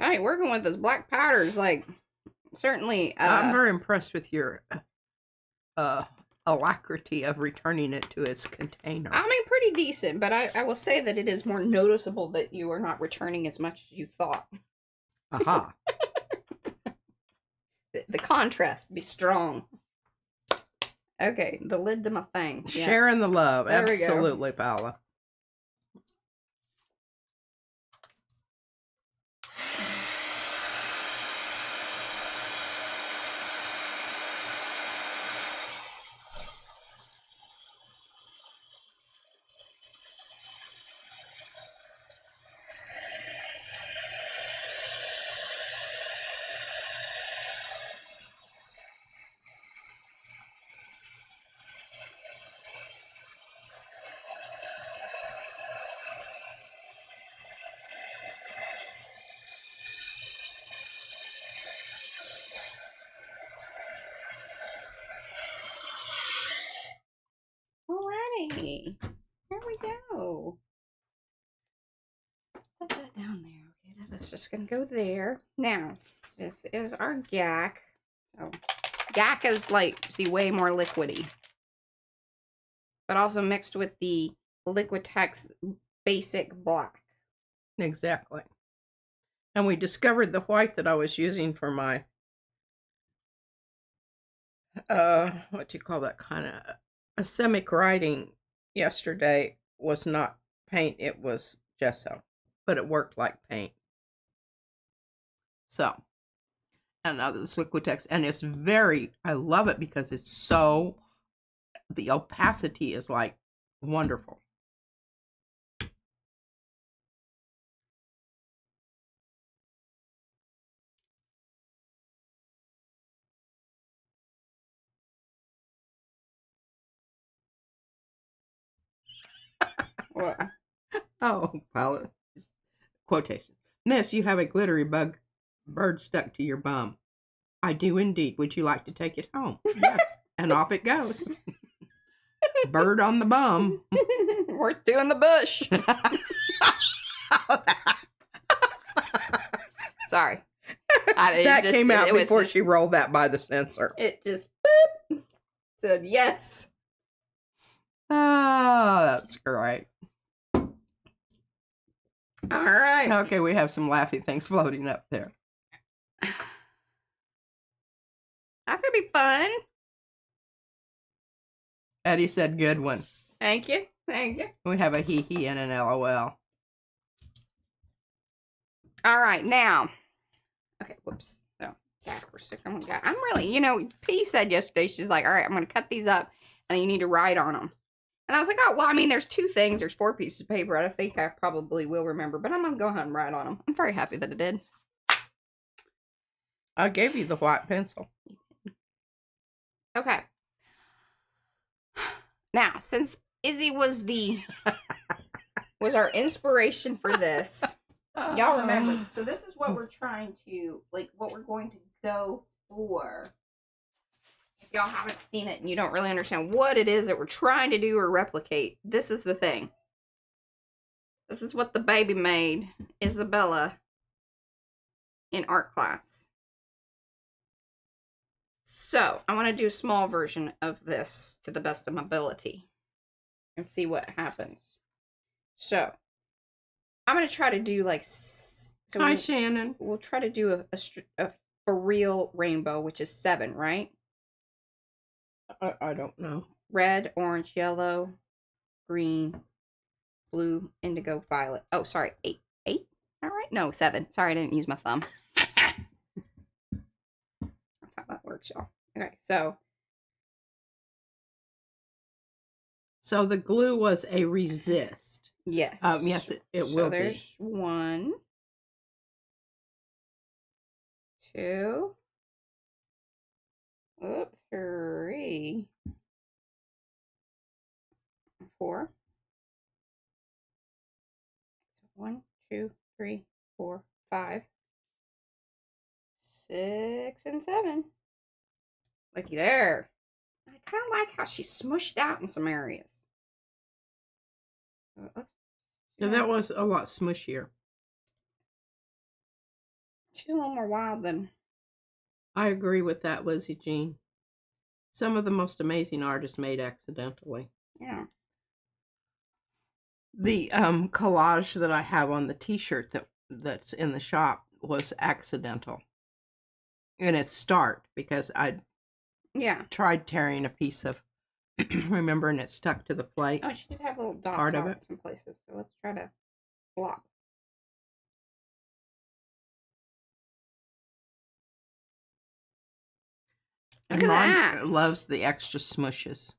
A: Hey, working with this black powder is like certainly.
B: I'm very impressed with your alacrity of returning it to its container.
A: I mean, pretty decent, but I will say that it is more noticeable that you are not returning as much as you thought.
B: Aha.
A: The contrast be strong. Okay, the lid to my thing. Yes.
B: Sharing the love.
A: There we go.
B: Absolutely, Paula.
A: Alrighty. There we go. Put that down there. Okay, that's just gonna go there. Now, this is our gack. So, gack is like, see, way more liquidy. But also mixed with the Liquitex basic black.
B: Exactly. And we discovered the white that I was using for my, what do you call that kind of, asemic writing yesterday was not paint, it was gesso. But it worked like paint. So, and now this Liquitex, and it's very, I love it because it's so, the opacity is like wonderful.
A: What?
B: Oh, Paula. Quotation. Miss, you have a glittery bird stuck to your bum. I do indeed. Would you like to take it home? Yes. And off it goes. Bird on the bum.
A: Worth doing the bush. Sorry.
B: That came out before she rolled that by the sensor.
A: It just boop, said yes.
B: Oh, that's great.
A: All right.
B: Okay, we have some laughy things floating up there.
A: That's going to be fun.
B: Eddie said, good one.
A: Thank you. Thank you.
B: We have a hee-hee and an LOL.
A: All right, now. Okay, whoops. No, back for a second. I'm really, you know, P said yesterday, she's like, all right, I'm going to cut these up, and you need to write on them. And I was like, oh, well, I mean, there's two things. There's 4 pieces of paper. I think I probably will remember, but I'm going to go ahead and write on them. I'm very happy that I did.
B: I gave you the white pencil.
A: Okay. Now, since Izzy was was our inspiration for this, y'all remember. So this is what we're trying to, like, what we're going to go for. If y'all haven't seen it and you don't really understand what it is that we're trying to do or replicate, this is the thing. This is what the baby made Isabella in art class. So, I want to do a small version of this to the best of my ability and see what happens. So, I'm going to try to do like So
B: Hi, Shannon.
A: we'll try to do a for real rainbow, which is 7, right?
B: I don't know.
A: Red, orange, yellow, green, blue, indigo, violet. Oh, sorry, 8. 8? All right. No, 7. Sorry, I didn't use my thumb. That's how that works, y'all. Okay, so
B: the glue was a resist.
A: yes.
B: Yes, it will
A: there's
B: be.
A: 1, 2, 3, 4. 1, 2, 3, 4, 5, 6, and 7. Looky there. I kind of like how she smushed out in some areas.
B: Yeah, that was a lot smushier.
A: She's a little more wild than.
B: I agree with that, Lizzie Jean. Some of the most amazing artists made accidentally.
A: Yeah.
B: The collage that I have on the T-shirt that's in the shop was accidental. And it's start because I tried tearing a piece of remember, and it stuck to the plate.
A: Oh, she did have little dots
B: part of
A: on
B: it.
A: some places. So let's try to flop.
B: And
A: Look at
B: Mom
A: that.
B: loves the extra smushes.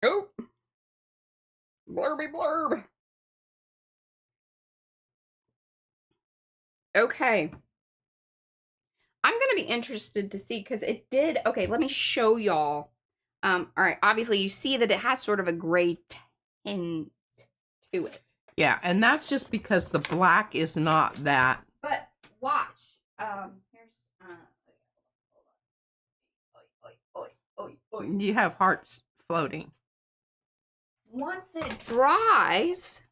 A: Oh. Blurby blurb. Okay. I'm going to be interested to see because it did. Okay, let me show y'all. All right. Obviously, you see that it has sort of a gray tint to it.
B: Yeah, and that's just because the black is not that.
A: But watch. Here's.
B: You have hearts floating.
A: Once it dries,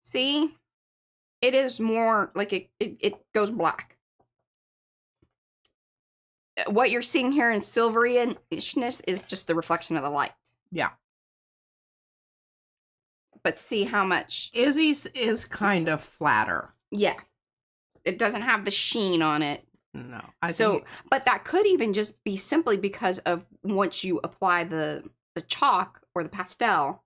A: see, it is more like it goes black. What you're seeing here in silveryness is just the reflection of the light.
B: Yeah.
A: But see how much.
B: Izzy's is kind of flatter.
A: Yeah. It doesn't have the sheen on it.
B: No.
A: But that could even just be simply because of once you apply the chalk or the pastel.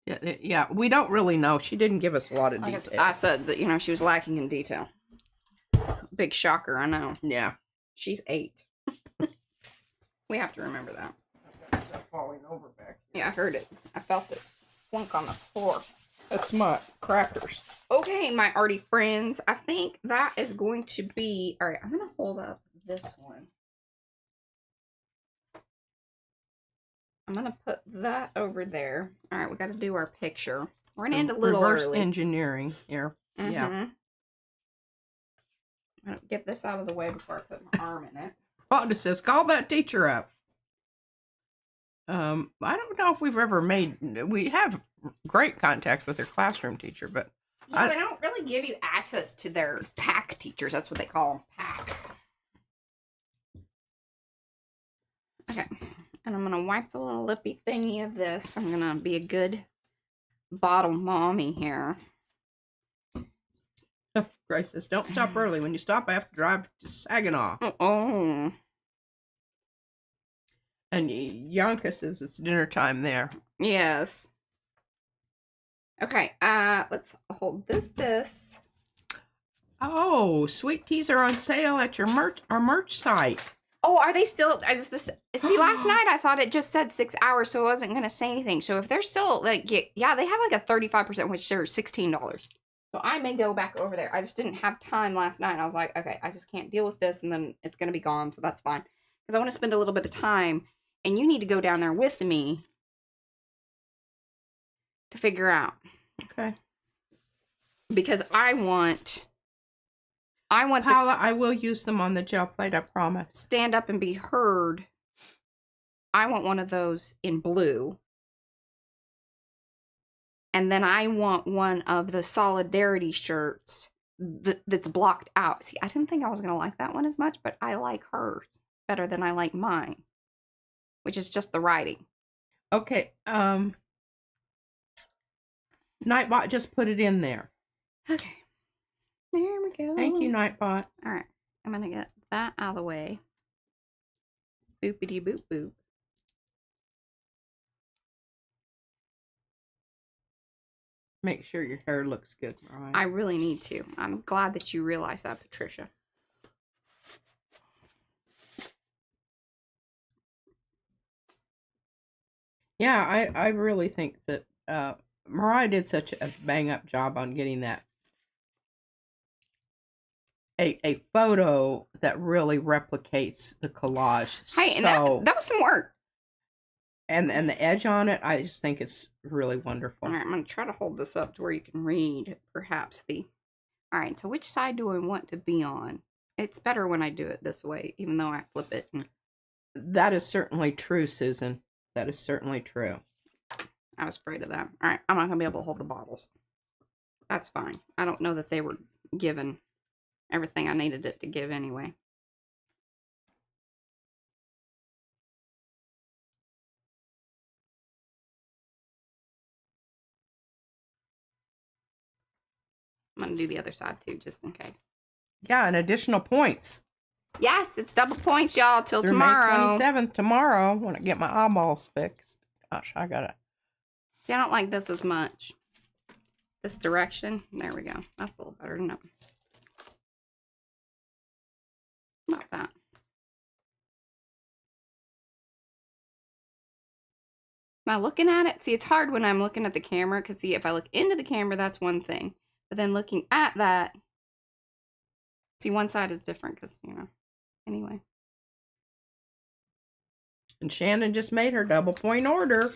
B: Yeah, we don't really know. She didn't give us a lot of detail.
A: I said that, she was lacking in detail. Big shocker, I know.
B: Yeah.
A: She's 8. We have to remember that.
B: Stuff falling over back
A: here. Yeah, I heard it. I felt it flunk on the floor.
B: That's my crackers.
A: Okay, my arty friends. I think that is going to be... All right, I'm going to hold up this one. I'm going to put that over there. All right, we got to do our picture. We're going to end a little
B: reverse
A: early.
B: engineering here.
A: Mm-hmm.
B: Yeah.
A: I'm going to get this out of the way before I put my arm in it.
B: Fonda says, call that teacher up. I don't know if we've ever we have great contact with their classroom teacher, but
A: yeah, they don't really give you access to their pack teachers. That's what they call them, pack. Okay, and I'm gonna wipe the little lippy thingy of this. I'm gonna be a good bottle mommy here.
B: Grace says, don't stop early. When you stop, I have to drive to Saginaw.
A: Oh.
B: And Yanka says it's dinner time there.
A: Yes. Okay, let's hold this.
B: Oh, sweet teas are on sale at our merch site.
A: Oh, are they still? See, last night I thought it just said 6 hours, so I wasn't gonna say anything. So if they're still yeah, they have like a 35%, which they're $16. So I may go back over there. I just didn't have time last night. I was like, okay, I just can't deal with this, and then it's gonna be gone, so that's fine. Because I want to spend a little bit of time, and you need to go down there with me to figure out.
B: Okay.
A: Because I want
B: Paula, I will use them on the gel plate, I promise.
A: Stand up and be heard. I want one of those in blue. And then I want one of the Solidarity shirts that's blocked out. See, I didn't think I was going to like that one as much, but I like hers better than I like mine, which is just the writing.
B: Okay. Nightbot just put it in there.
A: Okay. There we go.
B: Thank you, Nightbot.
A: All right. I'm going to get that out of the way. Boopity boop boop.
B: Make sure your hair looks good, Mariah.
A: I really need to. I'm glad that you realized that, Patricia.
B: Yeah, I really think that Mariah did such a bang-up job on getting that a photo that really replicates the collage.
A: Hey, and that was some work.
B: And the edge on it, I just think it's really wonderful.
A: All right, I'm going to try to hold this up to where you can read perhaps the... All right, so which side do I want to be on? It's better when I do it this way, even though I flip it.
B: That is certainly true, Susan. That is certainly true.
A: I was afraid of that. All right, I'm not going to be able to hold the bottles. That's fine. I don't know that they were given everything I needed it to give anyway. I'm going to do the other side too, just in case.
B: Yeah, and additional points.
A: Yes, it's double points, y'all, till
B: Through
A: tomorrow.
B: May 27th, tomorrow, when I get my eyeballs fixed. Gosh, I gotta...
A: See, I don't like this as much. This direction. There we go. That's a little better than that. About that. Am I looking at it? See, it's hard when I'm looking at the camera, because see, if I look into the camera, that's one thing. But then looking at that, see, one side is different, because, you know, anyway.
B: And Shannon just made her double point order.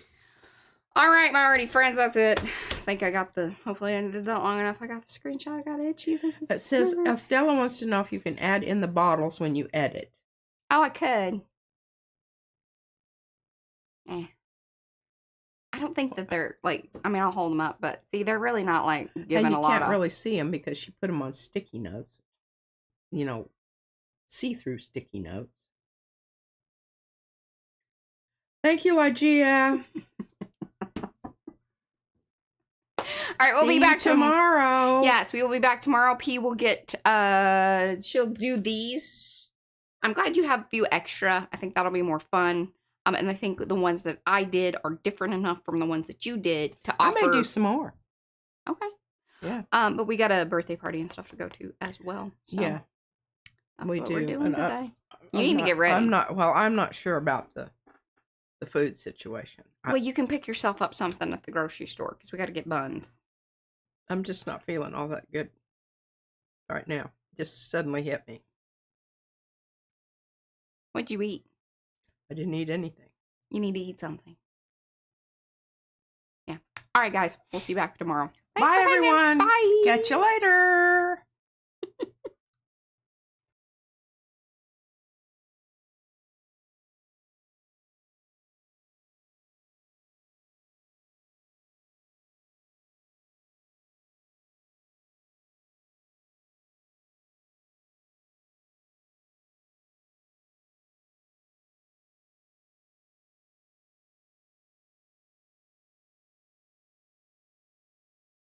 A: All right, my Arty friends, that's it. I think I got the, hopefully I did that long enough. I got the screenshot. I got itchy. This is
B: It says, Estella wants to know if you can add in the bottles when you edit.
A: Oh, I could. I don't think that they're, like, I mean, I'll hold them up, but see, they're really not, like, giving
B: and
A: a
B: you
A: lot
B: can't
A: of...
B: really see them because she put them on sticky notes. You know, see-through sticky notes. Thank you, Lygia.
A: All right, we'll be back
B: tomorrow.
A: Yes, we will be back tomorrow. P will get, she'll do these. I'm glad you have a few extra. I think that'll be more fun. And I think the ones that I did are different enough from the ones that you did to offer.
B: I may do some more.
A: Okay.
B: Yeah.
A: But we got a birthday party and stuff to go to as well. So
B: yeah.
A: That's
B: we
A: what
B: do.
A: we're doing
B: and
A: today. You need to get ready.
B: I'm not sure about the food situation.
A: Well, you can pick yourself up something at the grocery store because we got to get buns.
B: I'm just not feeling all that good right now. Just suddenly hit me.
A: What'd you eat?
B: I didn't eat anything.
A: You need to eat something. Yeah. All right, guys. We'll see you back tomorrow. Thanks
B: Bye, everyone.
A: Bye.
B: Catch you later.